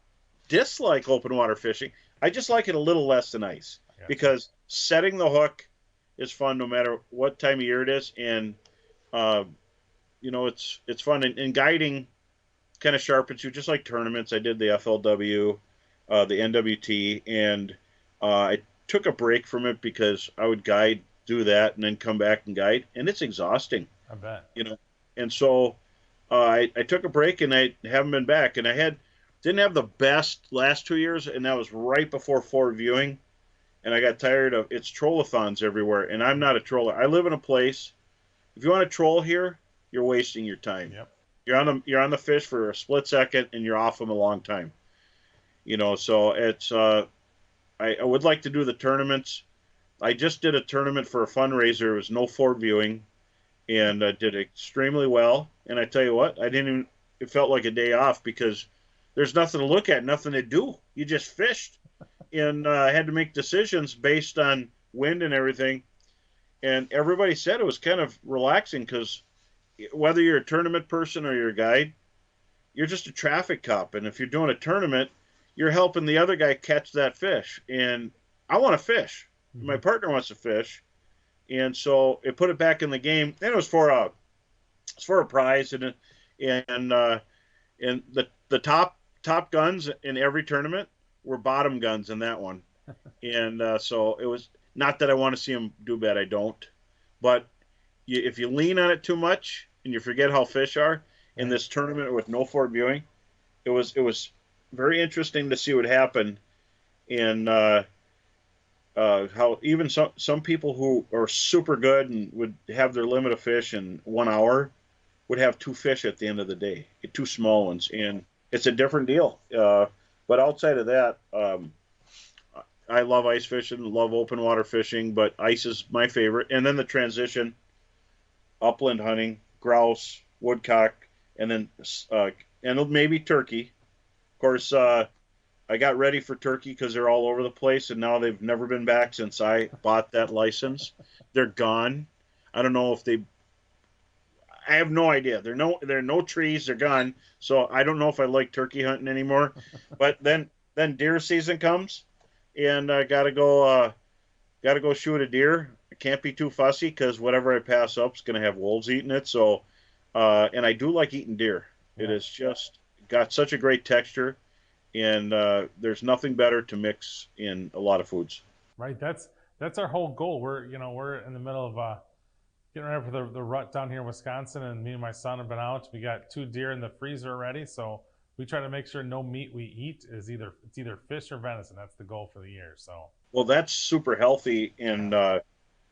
[SPEAKER 2] dislike open water fishing. I just like it a little less than ice because setting the hook is fun no matter what time of year it is, and it's fun. And guiding kind of sharpens you, just like tournaments. I did the FLW, the NWT, and I took a break from it because I would do that, and then come back and guide, and it's exhausting.
[SPEAKER 1] I bet.
[SPEAKER 2] And so I took a break, and I haven't been back, and didn't have the best last 2 years, and that was right before Fort Viewing, and I got tired of it's trollathons everywhere, and I'm not a troller. I live in a place. If you want to troll here, you're wasting your time.
[SPEAKER 1] Yep.
[SPEAKER 2] You're on the fish for a split second, and you're off them a long time. So it's I would like to do the tournaments. I just did a tournament for a fundraiser. It was no Fort Viewing, and I did extremely well. And I tell you what, it felt like a day off because there's nothing to look at, nothing to do. You just fished, and I had to make decisions based on wind and everything. And everybody said it was kind of relaxing because whether you're a tournament person or you're a guide, you're just a traffic cop. And if you're doing a tournament, you're helping the other guy catch that fish. And I want to fish. Mm-hmm. My partner wants to fish. And so it put it back in the game. And it was for a prize. And the top guns in every tournament were bottom guns in that one. And so it was not that I want to see them do bad. I don't. But if you lean on it too much and you forget how fish are in this tournament with no Fort Viewing, it was very interesting to see what happened. And how even some people who are super good and would have their limit of fish in 1 hour would have 2 fish at the end of the day, 2 small ones. And it's a different deal. But outside of that, I love ice fishing, love open water fishing, but ice is my favorite. And then the transition, upland hunting, grouse, woodcock, and then and maybe turkey. Of course, I got ready for turkey because they're all over the place, and now they've never been back since I bought that license. They're gone. I don't know if I have no idea. There are no trees. They're gone. So I don't know if I like turkey hunting anymore. But then deer season comes, and I gotta go shoot a deer. I can't be too fussy because whatever I pass up is gonna have wolves eating it. So, and I do like eating deer. Yeah. It has just got such a great texture, and there's nothing better to mix in a lot of foods.
[SPEAKER 1] Right. That's our whole goal. We're in the middle of getting ready for the rut down here in Wisconsin, and me and my son have been out. We got 2 deer in the freezer already, so we try to make sure no meat we eat is either fish or venison. That's the goal for the year. So
[SPEAKER 2] Well, that's super healthy, and
[SPEAKER 1] yeah.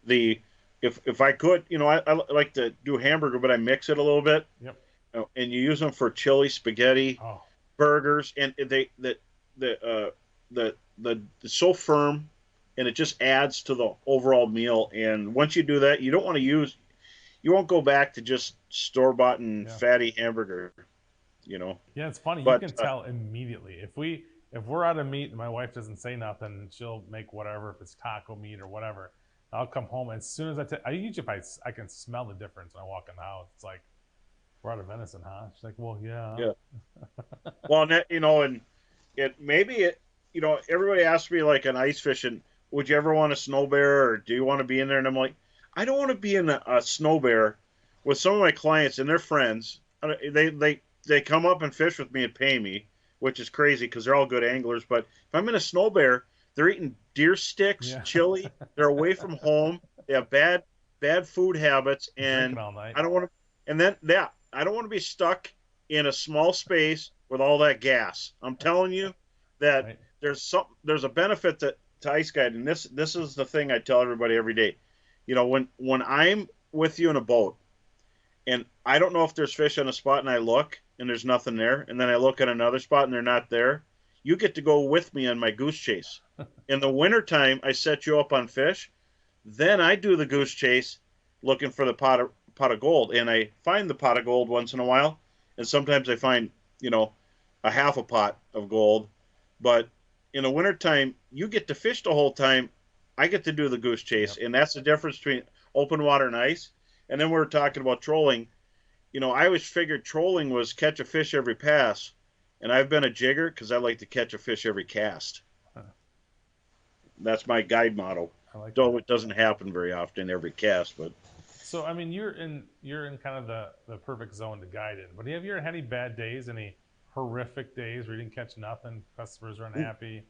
[SPEAKER 2] the if I could, I like to do hamburger, but I mix it a little bit,
[SPEAKER 1] Yep.
[SPEAKER 2] and you use them for chili, spaghetti,
[SPEAKER 1] Oh,
[SPEAKER 2] burgers, and the so firm, and it just adds to the overall meal. And once you do that, you won't go back to just store bought and
[SPEAKER 1] yeah.
[SPEAKER 2] fatty hamburger, you know.
[SPEAKER 1] Yeah, it's funny. You
[SPEAKER 2] But
[SPEAKER 1] can tell immediately if we're out of meat and my wife doesn't say nothing, she'll make whatever if it's taco meat or whatever. I'll come home and as soon as I usually if I can smell the difference when I walk in the house. It's like we're out of venison, huh? She's like, well, yeah.
[SPEAKER 2] yeah, well, and it maybe it, everybody asks me like an ice fishing, would you ever want a snow bear or do you want to be in there? And I'm like, I don't want to be in a snow bear with some of my clients and their friends. They come up and fish with me and pay me, which is crazy because they're all good anglers. But if I'm in a snow bear, they're eating deer sticks,
[SPEAKER 1] Yeah.
[SPEAKER 2] chili. They're away from home. They have bad food habits,
[SPEAKER 1] Drinking
[SPEAKER 2] and
[SPEAKER 1] all night.
[SPEAKER 2] I don't want to. And then yeah, I don't want to be stuck in a small space with all that gas. I'm telling you that
[SPEAKER 1] Right.
[SPEAKER 2] there's a benefit to ice guide, and this is the thing I tell everybody every day. When I'm with you in a boat and I don't know if there's fish on a spot and I look and there's nothing there, and then I look at another spot and they're not there, you get to go with me on my goose chase. In the wintertime, I set you up on fish. Then I do the goose chase looking for the pot of gold, and I find the pot of gold once in a while, and sometimes I find, a half a pot of gold. But in the wintertime, you get to fish the whole time. I get to do the goose chase,
[SPEAKER 1] Yep.
[SPEAKER 2] and that's the difference between open water and ice. And then we were talking about trolling. I always figured trolling was catch a fish every pass, and I've been a jigger because I like to catch a fish every cast.
[SPEAKER 1] Huh.
[SPEAKER 2] That's my guide motto.
[SPEAKER 1] I like
[SPEAKER 2] Though
[SPEAKER 1] that.
[SPEAKER 2] it doesn't happen very often every cast, but
[SPEAKER 1] So I mean, you're in kind of the perfect zone to guide in. But have you ever had any bad days, any horrific days where you didn't catch nothing, customers are unhappy?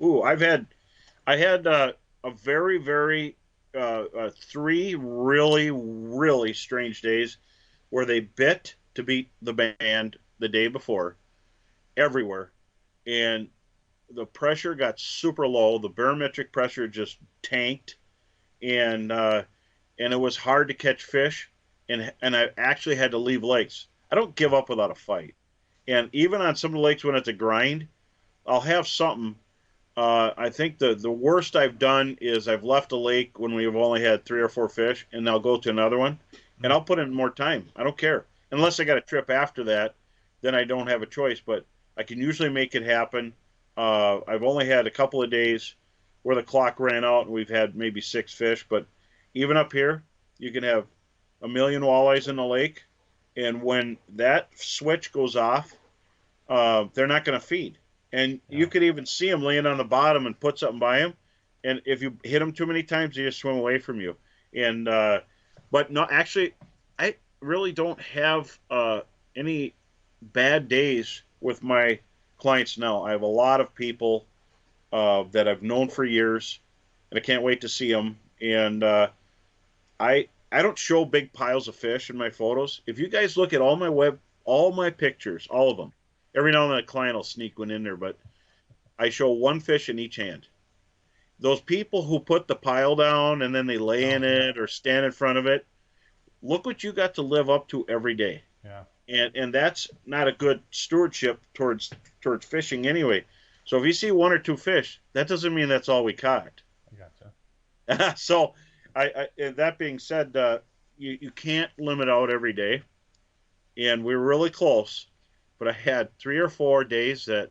[SPEAKER 2] ooh, I had a very very 3 really really strange days where they bit to beat the band the day before everywhere, and the pressure got super low. The barometric pressure just tanked, and and it was hard to catch fish, and I actually had to leave lakes. I don't give up without a fight, and even on some of the lakes when it's a grind, I'll have something. I think the worst I've done is I've left a lake when we've only had 3 or 4 fish, and I'll go to another one, and
[SPEAKER 1] Mm.
[SPEAKER 2] I'll put in more time. I don't care unless I got a trip after that, then I don't have a choice. But I can usually make it happen. I've only had a couple of days where the clock ran out and we've had maybe 6 fish, but even up here, you can have a million walleyes in the lake, and when that switch goes off, they're not going to feed. And you
[SPEAKER 1] Yeah.
[SPEAKER 2] could even see them laying on the bottom and put something by them. And if you hit them too many times, they just swim away from you. And but no, actually, I really don't have any bad days with my clients now. I have a lot of people that I've known for years, and I can't wait to see them. And I don't show big piles of fish in my photos. If you guys look at all my pictures, all of them, every now and then a client will sneak one in there, but I show one fish in each hand. Those people who put the pile down and then they lay
[SPEAKER 1] Oh
[SPEAKER 2] in
[SPEAKER 1] yeah.
[SPEAKER 2] it or stand in front of it, look what you got to live up to every day.
[SPEAKER 1] Yeah.
[SPEAKER 2] And that's not a good stewardship towards fishing anyway. So if you see 1 or 2 fish, that doesn't mean that's all we caught.
[SPEAKER 1] I
[SPEAKER 2] So that being said, you can't limit out every day, and we were really close, but I had 3 or 4 days that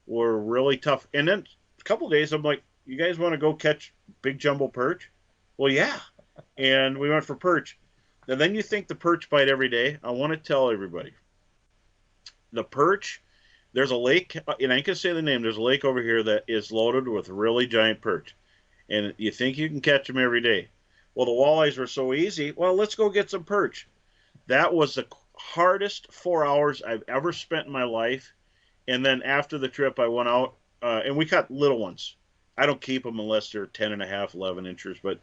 [SPEAKER 2] were really tough, and then a couple of days I'm like, you guys want to go catch big jumbo perch? Well, yeah, and we went for perch. And then you think the perch bite every day. I want to tell everybody the perch. There's a lake, and I can say the name. There's a lake over here that is loaded with really giant perch, and you think you can catch them every day. Well, the walleyes were so easy. Well, let's go get some perch. That was the hardest 4 hours I've ever spent in my life, And then after the trip, I went out and we caught little ones. I don't keep them unless they're 10 and a half, 11 inches. But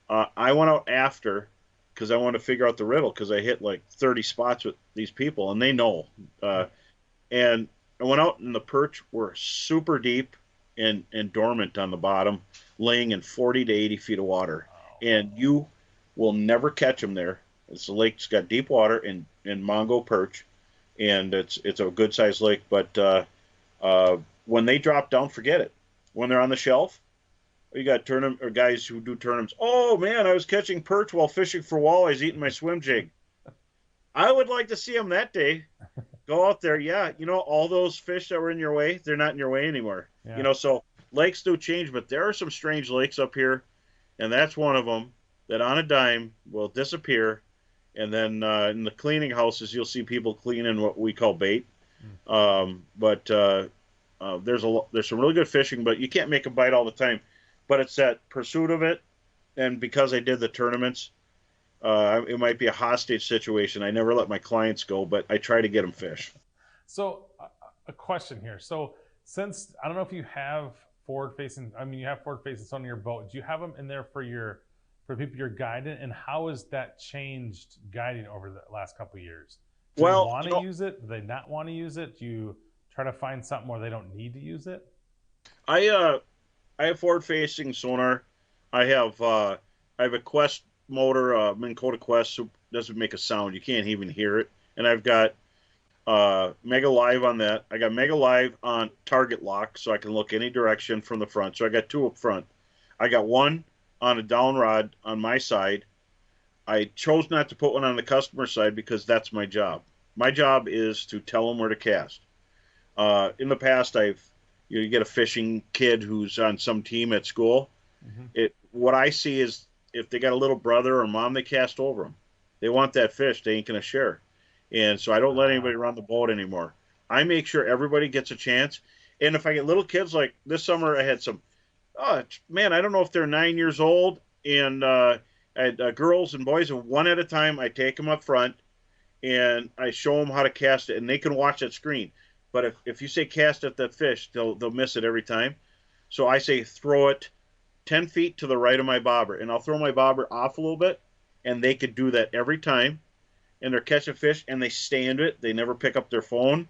[SPEAKER 2] I went out after because I wanted to figure out the riddle because I hit like 30 spots with these people and they know. And I went out and the perch were super deep and dormant on the bottom, laying in 40 to 80 feet of water. And you will never catch them there. The lake's got deep water and Mongo perch, and it's a good sized lake. But when they drop down, forget it. When they're on the shelf, you got tournament or guys who do tournaments. Oh man, I was catching perch while fishing for walleyes, eating my swim jig. I would like to see them that day. Go out there, yeah. You know, all those fish that were in your way, they're not in your way anymore.
[SPEAKER 1] Yeah.
[SPEAKER 2] You know, so lakes do change, but there are some strange lakes up here, and that's one of them that on a dime will disappear. And then in the cleaning houses, you'll see people cleaning what we call bait. But there's some really good fishing, but you can't make a bite all the time. But it's that pursuit of it, and because I did the tournaments, it might be a hostage situation. I never let my clients go, but I try to get them fish.
[SPEAKER 1] So a question here. So since, I don't know if you have forward-facing, I mean, you have forward-facing on your boat. Do you have them in there for people you're guiding? And how has that changed guiding over the last couple of years? Do they want to use it? Do they not want to use it? Do you try to find something where they don't need to use it?
[SPEAKER 2] I have forward-facing sonar. I have a Quest motor, Minn Kota Quest, so doesn't make a sound. You can't even hear it. And I've got Mega Live on that. I got Mega Live on target lock, so I can look any direction from the front. So I got two up front. I got one on a down rod on my side. I chose not to put one on the customer side because that's my job. My job is to tell them where to cast. In the past, you get a fishing kid who's on some team at school. What I see is if they got a little brother or mom, they cast over them. They want that fish. They ain't going to share. And so I don't let anybody run the boat anymore. I make sure everybody gets a chance. And if I get little kids, like this summer, I had some, I don't know if they're 9 years old. And I had girls and boys, and one at a time, I take them up front and I show them how to cast it. And they can watch that screen. But if you say cast at that fish, they'll miss it every time. So I say throw it 10 feet to the right of my bobber, and I'll throw my bobber off a little bit, and they could do that every time, and they're catching fish, and they stay into it. They never pick up their phone.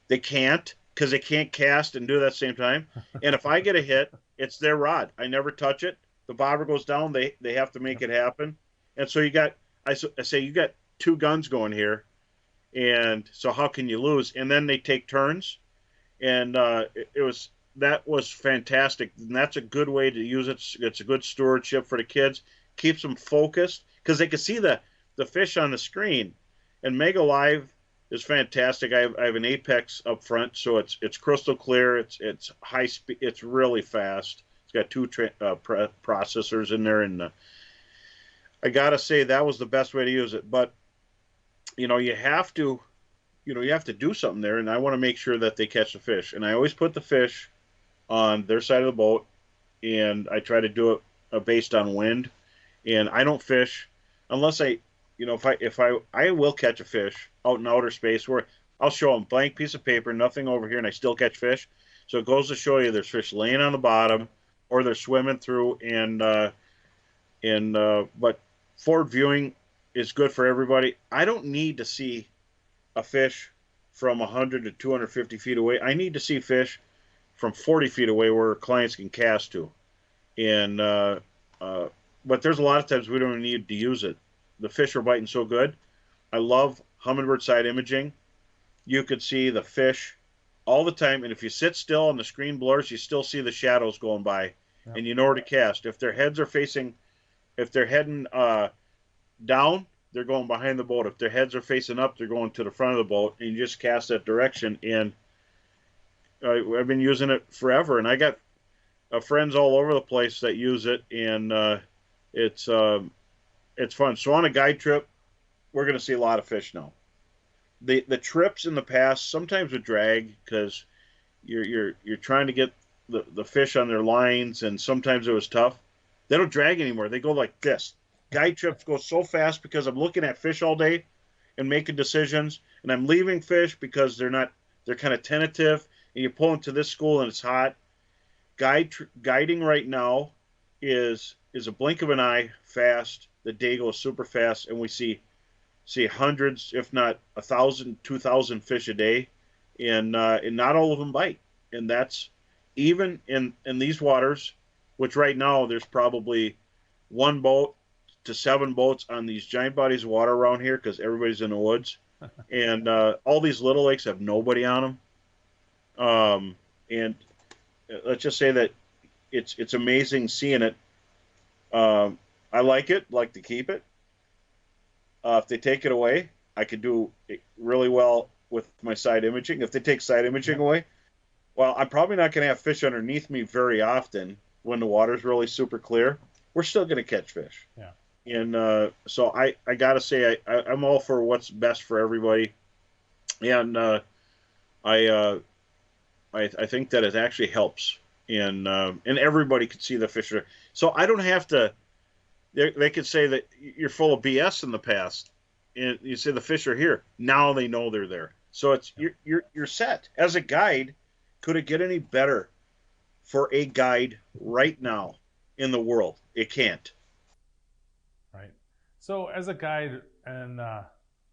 [SPEAKER 2] They can't, because they can't cast and do that at the same time. And if I get a hit, it's their rod. I never touch it. The bobber goes down. They have to make it happen. And so I say, you got two guns going here, and so how can you lose? And then they take turns, and that was fantastic. And that's a good way to use it. It's a good stewardship for the kids. Keeps them focused because they can see the fish on the screen. And Mega Live is fantastic. I have an Apex up front, so it's crystal clear. It's high speed. It's really fast. It's got two processors in there, and I gotta say that was the best way to use it. But you have to do something there, and I want to make sure that they catch the fish. And I always put the fish on their side of the boat, and I try to do it based on wind. And I don't fish unless I will catch a fish out in outer space where I'll show them blank piece of paper, nothing over here, and I still catch fish. So it goes to show you there's fish laying on the bottom or they're swimming through. But forward viewing is good for everybody. I don't need to see a fish from 100 to 250 feet away. I need to see fish from 40 feet away where clients can cast to. And but there's a lot of times we don't need to use it. The fish are biting so good. I love Humminbird side imaging. You could see the fish all the time, and if you sit still and the screen blurs, you still see the shadows going by, and you know where to cast. If their heads are facing, if they're heading down, they're going behind the boat. If their heads are facing up, they're going to the front of the boat, and you just cast that direction. And I've been using it forever, and I got friends all over the place that use it, and it's fun. So on a guide trip, we're going to see a lot of fish now. The trips in the past sometimes would drag because you're trying to get the fish on their lines, and sometimes it was tough. They don't drag anymore. They go like this. Guide trips go so fast because I'm looking at fish all day and making decisions, and I'm leaving fish because they're they're kind of tentative, and you pull into this school and it's hot. Guiding right now is a blink of an eye fast. The day goes super fast, and we see hundreds, if not 1,000, 2,000 fish a day, and not all of them bite. And that's even in these waters, which right now there's probably 1 boat to 7 boats on these giant bodies of water around here because everybody's in the woods, and all these little lakes have nobody on them. And let's just say that it's amazing seeing it. I like to keep it. If they take it away, I could do it really well with my side imaging. If they take side imaging away, well, I'm probably not going to have fish underneath me very often when the water's really super clear. We're still going to catch fish.
[SPEAKER 1] Yeah.
[SPEAKER 2] And so I got to say, I'm all for what's best for everybody. And I think that it actually helps. And everybody could see the fish. So I don't have to. They could say that you're full of BS in the past, and you say the fish are here. Now they know they're there. So it's you're set as a guide. Could it get any better for a guide right now in the world? It can't.
[SPEAKER 1] Right. So as a guide, and kind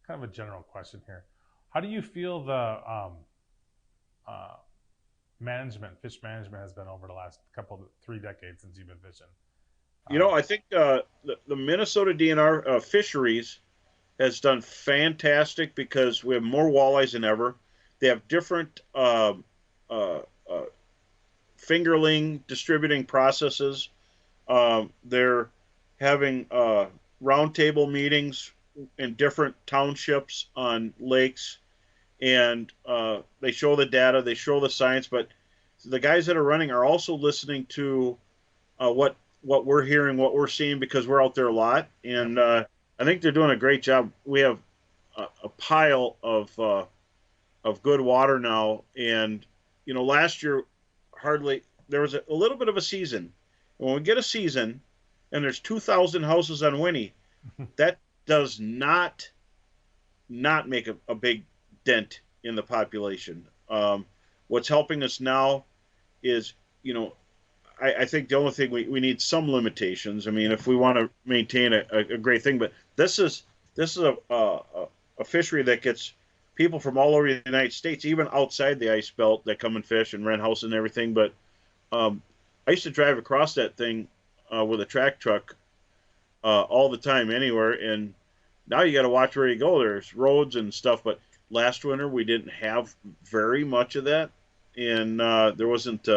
[SPEAKER 1] of a general question here, how do you feel the fish management has been over the last 3 decades since you've been fishing?
[SPEAKER 2] I think the Minnesota DNR fisheries has done fantastic because we have more walleyes than ever. They have different fingerling distributing processes. They're having roundtable meetings in different townships on lakes, and they show the data, they show the science, but the guys that are running are also listening to what we're hearing, what we're seeing, because we're out there a lot, and I think they're doing a great job. We have a pile of good water now, and last year there was a little bit of a season. And when we get a season, and there's 2,000 houses on Winnie, that does not make a big dent in the population. What's helping us now is, I think the only thing we need some limitations. I mean, if we want to maintain a great thing, but this is a fishery that gets people from all over the United States, even outside the ice belt, that come and fish and rent houses and everything. But I used to drive across that thing with a track truck all the time, anywhere. And now you got to watch where you go. There's roads and stuff. But last winter we didn't have very much of that, and there wasn't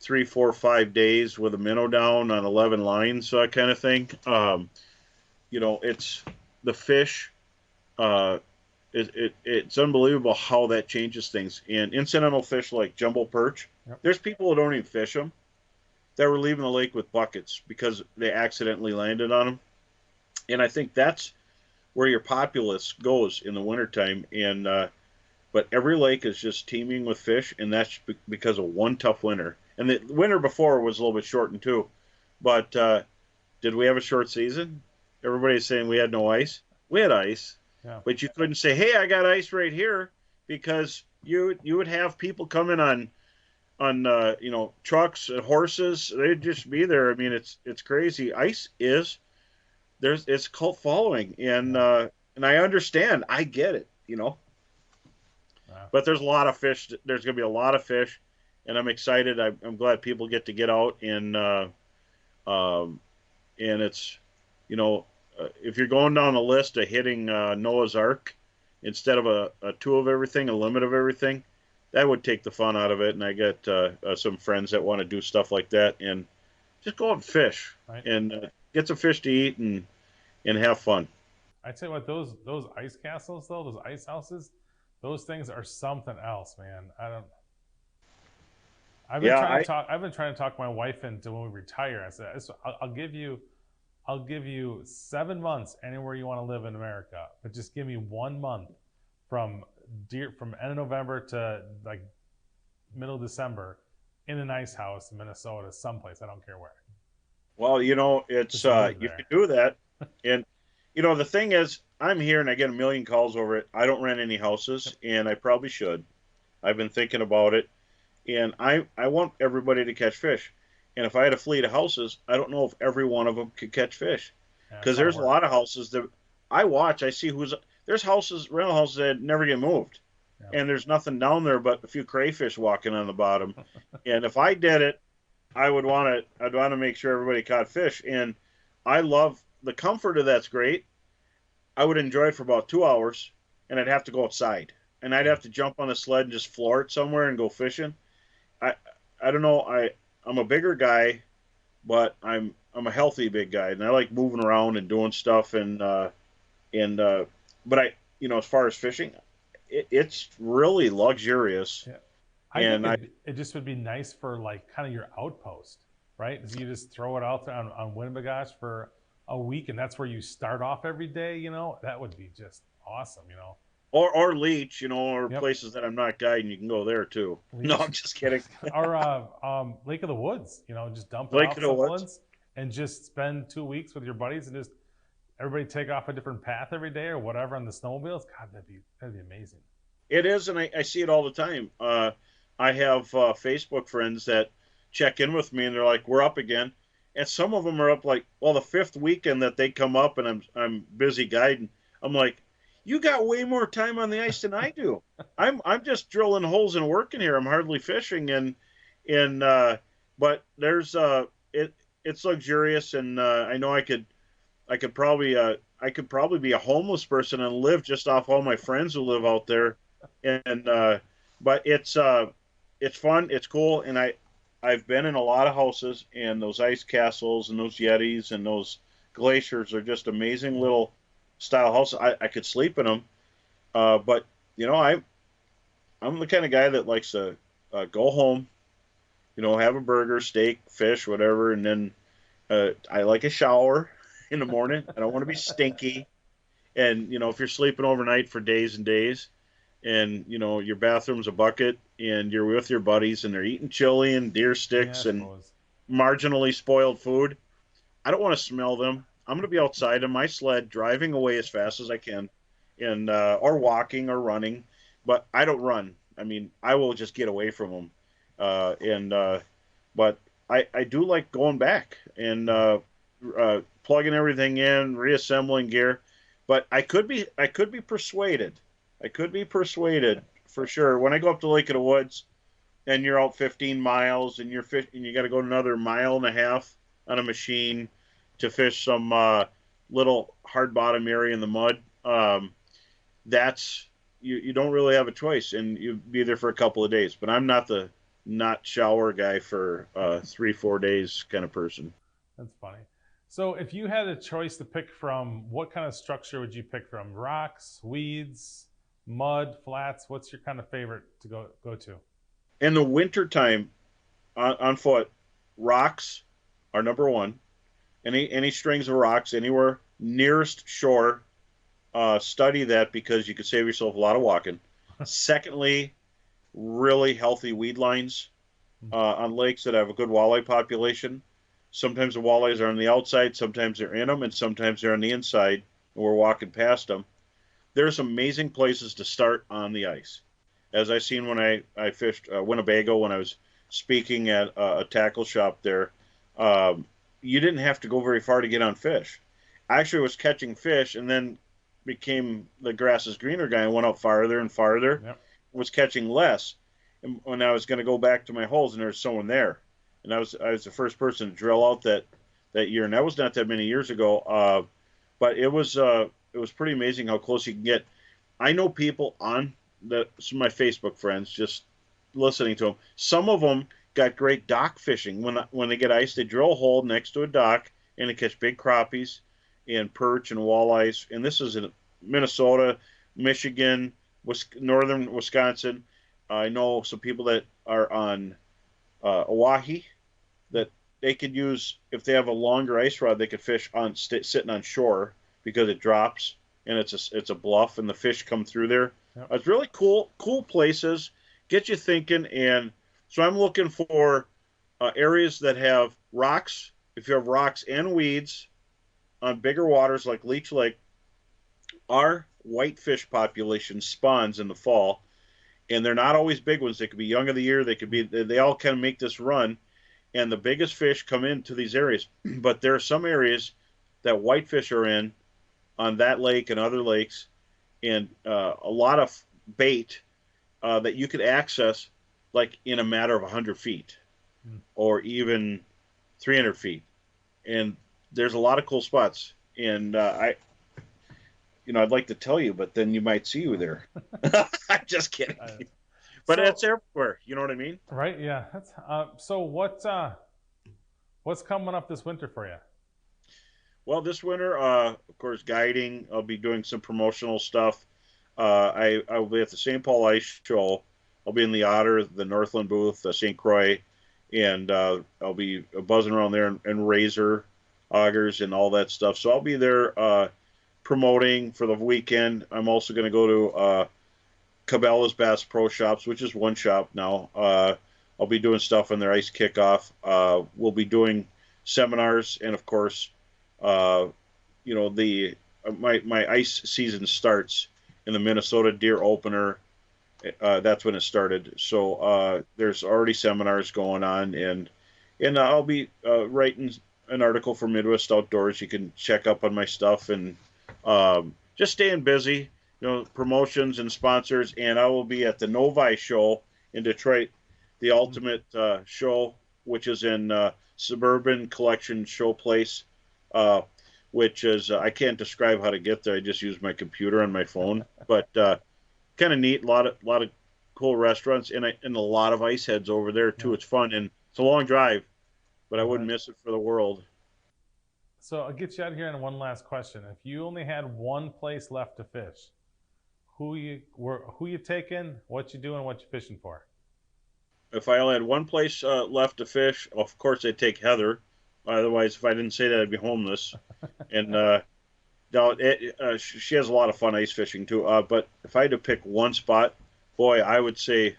[SPEAKER 2] 3, 4, 5 days with a minnow down on 11 lines, so that kind of thing. It's the fish. It's unbelievable how that changes things. And incidental fish like jumbo perch, there's people who don't even fish them that were leaving the lake with buckets because they accidentally landed on them. And I think that's where your populace goes in the wintertime. And but every lake is just teeming with fish, and that's because of one tough winter. And the winter before was a little bit shortened too. But did we have a short season? Everybody's saying we had no ice. We had ice, but you couldn't say, "Hey, I got ice right here," because you would have people coming on trucks and horses. They'd just be there. I mean, it's crazy. Ice it's cult following, and I understand. I get it, Wow. But there's a lot of fish. There's going to be a lot of fish. And I'm excited. I'm glad people get to get out, and it's, if you're going down a list of hitting Noah's Ark instead of a 2 of everything, a limit of everything, that would take the fun out of it. And I got some friends that want to do stuff like that, and just go out and fish, right, and get some fish to eat and have fun.
[SPEAKER 1] I'd say what those ice castles though, those ice houses, those things are something else, man. I've been trying to talk my wife into when we retire. I said, I'll give you 7 months anywhere you want to live in America, but just give me 1 month from end of November to like middle of December in an ice house in Minnesota, someplace. I don't care where.
[SPEAKER 2] Well, it's you can do that, and the thing is, I'm here and I get a million calls over it. I don't rent any houses, and I probably should. I've been thinking about it, and I want everybody to catch fish. And if I had a fleet of houses, I don't know if every one of them could catch fish,
[SPEAKER 1] Yeah, it's
[SPEAKER 2] because
[SPEAKER 1] a lot of
[SPEAKER 2] there's a
[SPEAKER 1] work.
[SPEAKER 2] lot of houses that I see who's there's houses, rental houses that never get moved,
[SPEAKER 1] Yeah.
[SPEAKER 2] and there's nothing down there but a few crayfish walking on the bottom. And if I did it, I'd want to make sure everybody caught fish. And I love the comfort of that's great. I would enjoy it for about 2 hours, and I'd have to go outside, and I'd
[SPEAKER 1] Yeah.
[SPEAKER 2] have to jump on a sled and just floor it somewhere and go fishing. I I don't know. I'm a bigger guy, but I'm a healthy big guy, and I like moving around and doing stuff. And but as far as fishing, it's really luxurious.
[SPEAKER 1] Yeah. I think
[SPEAKER 2] And
[SPEAKER 1] it just would be nice for like kind of your outpost, right? So you just throw it out there on Winnebagosh for a week, and that's where you start off every day. That would be just awesome.
[SPEAKER 2] or Leech, or
[SPEAKER 1] Yep.
[SPEAKER 2] places that I'm not guiding, you can go there too. No,
[SPEAKER 1] Leech
[SPEAKER 2] I'm just kidding.
[SPEAKER 1] or Lake of the Woods. Just dump it
[SPEAKER 2] Lake of
[SPEAKER 1] off
[SPEAKER 2] the Woods.
[SPEAKER 1] someone's and just spend 2 weeks with your buddies and just everybody take off a different path every day or whatever on the snowmobiles. God, that'd be amazing.
[SPEAKER 2] It is, and I see it all the time. I have Facebook friends that check in with me, and they're like, "We're up again," and some of them are up like, well, the fifth weekend that they come up, and I'm busy guiding. I'm like, "You got way more time on the ice than I do. I'm just drilling holes and working here. I'm hardly fishing." And but there's it's luxurious, and I know I could probably be a homeless person and live just off all my friends who live out there. And but it's fun, it's cool, and I've been in a lot of houses, and those ice castles and those yetis and those glaciers are just amazing little style houses. I could sleep in them, but I'm the kind of guy that likes to go home, have a burger, steak, fish, whatever, and then I like a shower in the morning. I don't want to be stinky. And if you're sleeping overnight for days and days, and your bathroom's a bucket, and you're with your buddies, and they're eating chili and deer
[SPEAKER 1] Yeah, I
[SPEAKER 2] sticks and
[SPEAKER 1] suppose.
[SPEAKER 2] marginally spoiled food, I don't want to smell them. I'm going to be outside in my sled, driving away as fast as I can, and or walking or running. But I don't run. I mean, I will just get away from them. And But I do like going back and
[SPEAKER 1] Yeah.
[SPEAKER 2] plugging everything in, reassembling gear. But I could be persuaded. I could be persuaded for sure. When I go up to Lake of the Woods, and you're out 15 miles, and and you got to go another mile and a half on a machine to fish some little hard bottom area in the mud. That's you don't really have a choice, and you'd be there for a couple of days. But I'm not the not shower guy for 3-4 days kind of person.
[SPEAKER 1] That's funny. So if you had a choice to pick from, what kind of structure would you pick from? Rocks, weeds, mud, flats? What's your kind of favorite to go to?
[SPEAKER 2] In the wintertime, on foot, rocks are number one. Any strings of rocks anywhere nearest shore, study that, because you could save yourself a lot of walking. Secondly, really healthy weed lines on lakes that have a good walleye population. Sometimes the walleyes are on the outside, sometimes they're in them, and sometimes they're on the inside, and we're walking past them. There's amazing places to start on the ice. As I seen when I fished Winnebago, when I was speaking at a tackle shop there, you didn't have to go very far to get on fish. I actually was catching fish, and then became the grass is greener guy, and went out farther and farther,
[SPEAKER 1] Yep.
[SPEAKER 2] was catching less. And when I was going to go back to my holes, and there was someone there, and I was the first person to drill out that year, and that was not that many years ago. But it was pretty amazing how close you can get. I know people on some of my Facebook friends, just listening to them. Some of them got great dock fishing. When they get ice, they drill a hole next to a dock, and they catch big crappies and perch and walleyes. And this is in Minnesota, Michigan, northern Wisconsin. I know some people that are on Oahe, that they could use, if they have a longer ice rod, they could fish on sitting on shore, because it drops, and it's a bluff, and the fish come through there.
[SPEAKER 1] Yep.
[SPEAKER 2] It's really cool places, get you thinking. And so I'm looking for areas that have rocks. If you have rocks and weeds on bigger waters like Leech Lake, our whitefish population spawns in the fall, and they're not always big ones. They could be young of the year. They could be. They all kind of make this run, and the biggest fish come into these areas. But there are some areas that whitefish are in on that lake and other lakes, and a lot of bait that you could access like in a matter of 100 feet or even 300 feet. And there's a lot of cool spots. And I'd like to tell you, but then you might see you there. I'm just kidding. But it's everywhere. You know what I mean?
[SPEAKER 1] Right. Yeah. That's so. What's coming up this winter for you?
[SPEAKER 2] Well, this winter, of course, guiding. I'll be doing some promotional stuff. I'll be at the St. Paul Ice Show. I'll be in the Otter, the Northland booth, St. Croix, and I'll be buzzing around there and razor augers and all that stuff. So I'll be there promoting for the weekend. I'm also going to go to Cabela's Bass Pro Shops, which is one shop now. I'll be doing stuff on their ice kickoff. We'll be doing seminars, and of course, the my ice season starts in the Minnesota Deer Opener. That's when it started. So there's already seminars going on, and I'll be writing an article for Midwest Outdoors. You can check up on my stuff and just staying busy. Promotions and sponsors, and I will be at the Novi show in Detroit, the ultimate show, which is in Suburban Collection Show Place, which is I can't describe how to get there. I just use my computer on my phone, but kind of neat. A lot of cool restaurants and a lot of ice heads over there too. Yeah. It's fun, and it's a long drive, but I wouldn't miss it for the world.
[SPEAKER 1] So I'll get you out of here on one last question. If you only had one place left to fish, who you taking, what you doing, what you fishing for?
[SPEAKER 2] If I only had one place left to fish, of course I'd take Heather. Otherwise, if I didn't say that, I'd be homeless. And she has a lot of fun ice fishing too. But if I had to pick one spot, boy, I would say,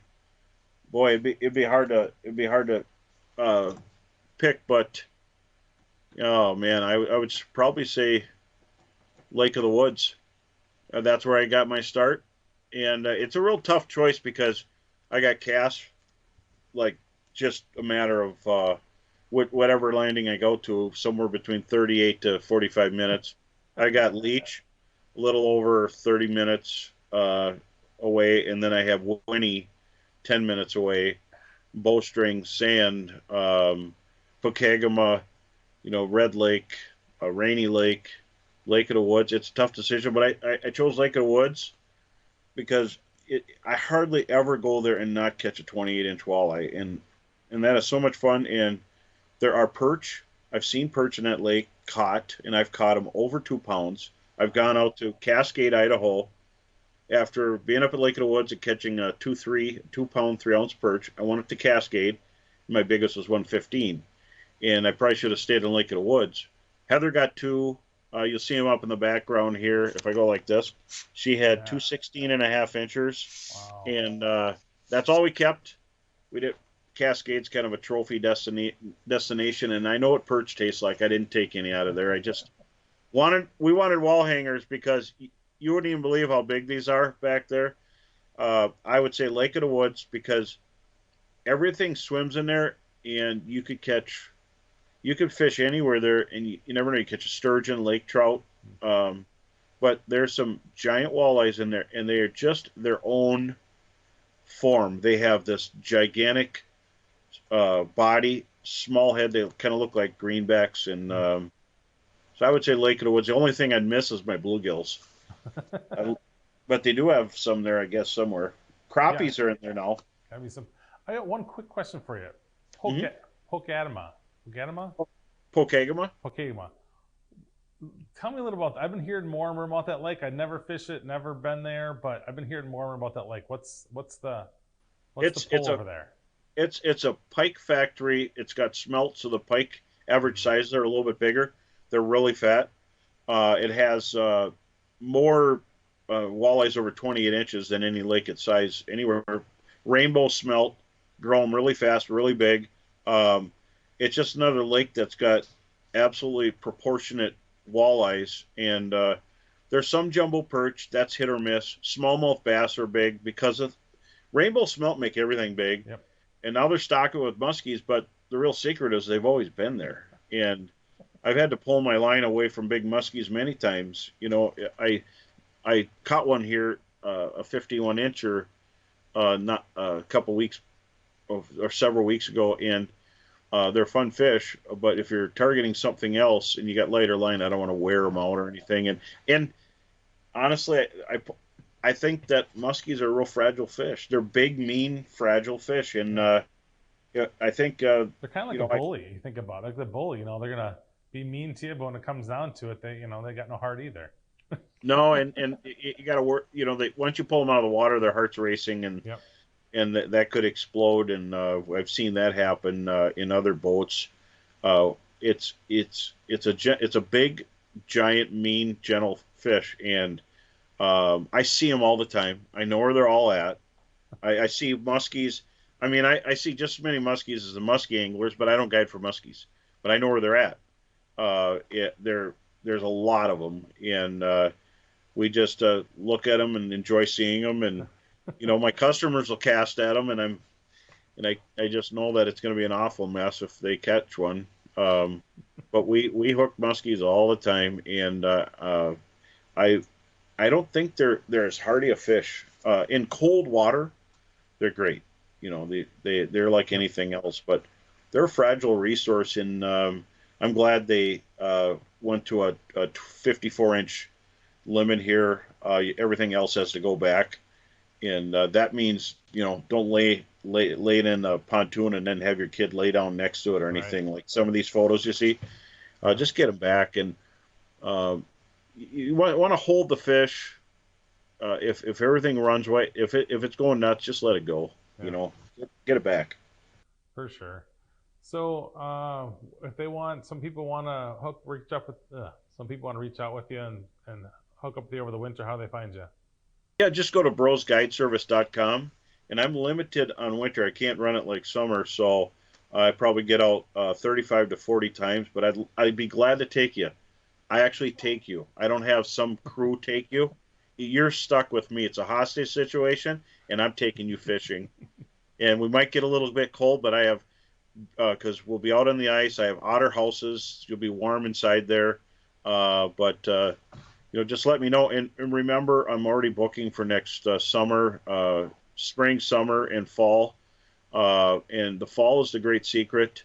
[SPEAKER 2] it'd be hard to pick. But oh man, I would probably say Lake of the Woods. That's where I got my start, and it's a real tough choice because I got cast like just a matter of whatever landing I go to, somewhere between 38 to 45 minutes. I got leech a little over 30 minutes away, and then I have Winnie 10 minutes away, bowstring, sand, Pokegama, Red Lake, Rainy Lake, Lake of the Woods. It's a tough decision, but I chose Lake of the Woods because I hardly ever go there and not catch a 28-inch walleye, and that is so much fun. And there are perch. I've seen perch in that lake caught, and I've caught them over 2 pounds. I've gone out to Cascade, Idaho, after being up at Lake of the Woods and catching a 2 pound 3-ounce perch. I went up to Cascade. My biggest was 115, and I probably should have stayed in Lake of the Woods. Heather got 2. You'll see him up in the background here. If I go like this, she had 2 16.5 inchers, wow. And that's all we kept. We did. Cascade's kind of a trophy destination, and I know what perch tastes like. I didn't take any out of there. We wanted wall hangers because you wouldn't even believe how big these are back there. I would say Lake of the Woods because everything swims in there, and you could fish anywhere there, and you never know. You catch a sturgeon, lake trout, but there's some giant walleyes in there, and they are just their own form. They have this gigantic body, small head. They kind of look like greenbacks, and so I would say Lake of the Woods. The only thing I'd miss is my bluegills, but they do have some there, I guess, somewhere. Crappies are in there now.
[SPEAKER 1] Gotta be some. I got one quick question for you. Pokegama. Pokegama. Tell me a little about that. I've been hearing more and more about that lake. I never fished it, never been there, but I've been hearing more and more about that lake. What's the pull over there?
[SPEAKER 2] It's a pike factory. It's got smelt, so the pike average sizes are a little bit bigger. They're really fat. It has more walleyes over 28 inches than any lake its size anywhere. Rainbow smelt, grow them really fast, really big. It's just another lake that's got absolutely proportionate walleyes, and there's some jumbo perch that's hit or miss. Smallmouth bass are big because of rainbow smelt make everything big,
[SPEAKER 1] Yep.
[SPEAKER 2] and now they're stocking with muskies. But the real secret is they've always been there, and I've had to pull my line away from big muskies many times. You know, I caught one here, a 51 incher, not a couple weeks or several weeks ago, and they're fun fish. But if you're targeting something else and you got lighter line, I don't want to wear them out or anything. And honestly, I think that muskies are real fragile fish. They're big, mean, fragile fish, and yeah, I think
[SPEAKER 1] they're kind of like a bully. You think about it, like the bully. You know, they're gonna be mean to you, but when it comes down to it, they got no heart either.
[SPEAKER 2] no, and you got to work. You know, once you pull them out of the water, their heart's racing, and
[SPEAKER 1] Yep.
[SPEAKER 2] that could explode. And I've seen that happen in other boats. It's a big, giant, mean, gentle fish, and I see them all the time. I know where they're all at. I see muskies. I mean, I see just as many muskies as the muskie anglers, but I don't guide for muskies. But I know where they're at. There's a lot of them, and we just look at them and enjoy seeing them. And you know, my customers will cast at them, and I just know that it's going to be an awful mess if they catch one. But we hook muskies all the time, and I don't think they're as hardy a fish. In cold water, they're great. You know, they're like anything else, but they're a fragile resource. And I'm glad they went to a 54-inch limit here. Everything else has to go back, and that means, you know, don't lay it in a pontoon and then have your kid lay down next to it or anything. Right. Like some of these photos you see. Just get them back, and you want to hold the fish. If everything runs right, if it's going nuts, just let it go. Yeah. You know, get it back.
[SPEAKER 1] For sure. So if they want, some people want to reach out with you and hook up with you over the winter. How do they find you?
[SPEAKER 2] Yeah, just go to brosguideservice.com. And I'm limited on winter. I can't run it like summer, so I probably get out 35 to 40 times. But I'd be glad to take you. I actually take you. I don't have some crew take you. You're stuck with me. It's a hostage situation, and I'm taking you fishing. And we might get a little bit cold, but I have, because we'll be out on the ice. I have otter houses. You'll be warm inside there. But you know, just let me know. And remember, I'm already booking for next summer, spring, summer, and fall. And the fall is the great secret.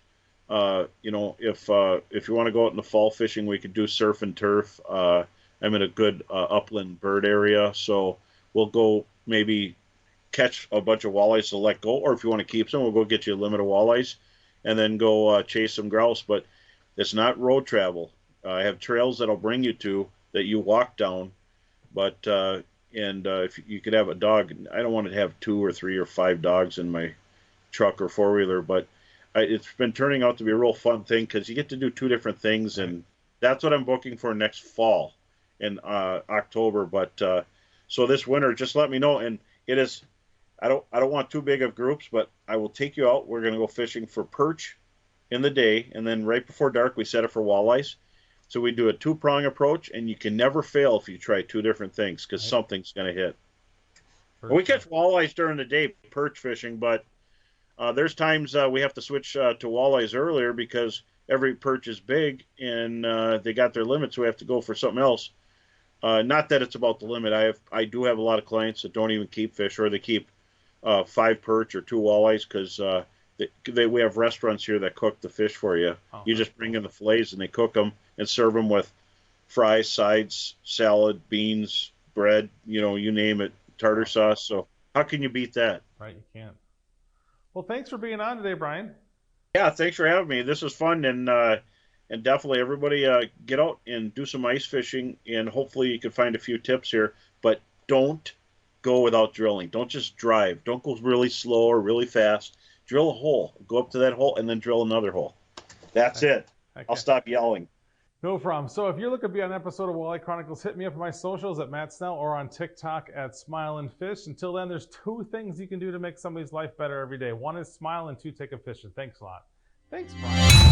[SPEAKER 2] You know, if you want to go out in the fall fishing, we could do surf and turf. I'm in a good upland bird area, so we'll go maybe catch a bunch of walleyes to let go, or if you want to keep some, we'll go get you a limit of walleyes and then go chase some grouse. But it's not road travel. I have trails that I'll bring you to that you walk down, but if you could have a dog, I don't want to have 2 or 3 or 5 dogs in my truck or four-wheeler, but it's been turning out to be a real fun thing because you get to do 2 different things, and that's what I'm booking for next fall in October. But so this winter, just let me know. And it is, I don't want too big of groups, but I will take you out. We're going to go fishing for perch in the day, and then right before dark we set it for walleyes. So we do a 2-prong approach, and you can never fail if you try 2 different things because something's going to hit. We catch walleyes during the day perch fishing, but there's times we have to switch to walleyes earlier because every perch is big and they got their limits, so we have to go for something else. Not that it's about the limit. I do have a lot of clients that don't even keep fish, or they keep 5 perch or 2 walleyes because we have restaurants here that cook the fish for you. Oh, you just bring in the fillets and they cook them and serve them with fries, sides, salad, beans, bread, you know, you name it, tartar sauce. So how can you beat that?
[SPEAKER 1] Right, you can't. Well, thanks for being on today, Brian.
[SPEAKER 2] Yeah, thanks for having me. This was fun, and definitely everybody get out and do some ice fishing, and hopefully you can find a few tips here. But don't go without drilling. Don't just drive. Don't go really slow or really fast. Drill a hole. Go up to that hole and then drill another hole. That's it. Okay. I'll stop yelling.
[SPEAKER 1] No problem. So if you're looking to be on an episode of Walleye Chronicles, hit me up on my socials at Matt Snell or on TikTok at Smile and Fish. Until then, there's 2 things you can do to make somebody's life better every day. 1 is smile, and 2, take a fishing. Thanks a lot. Thanks, Brian.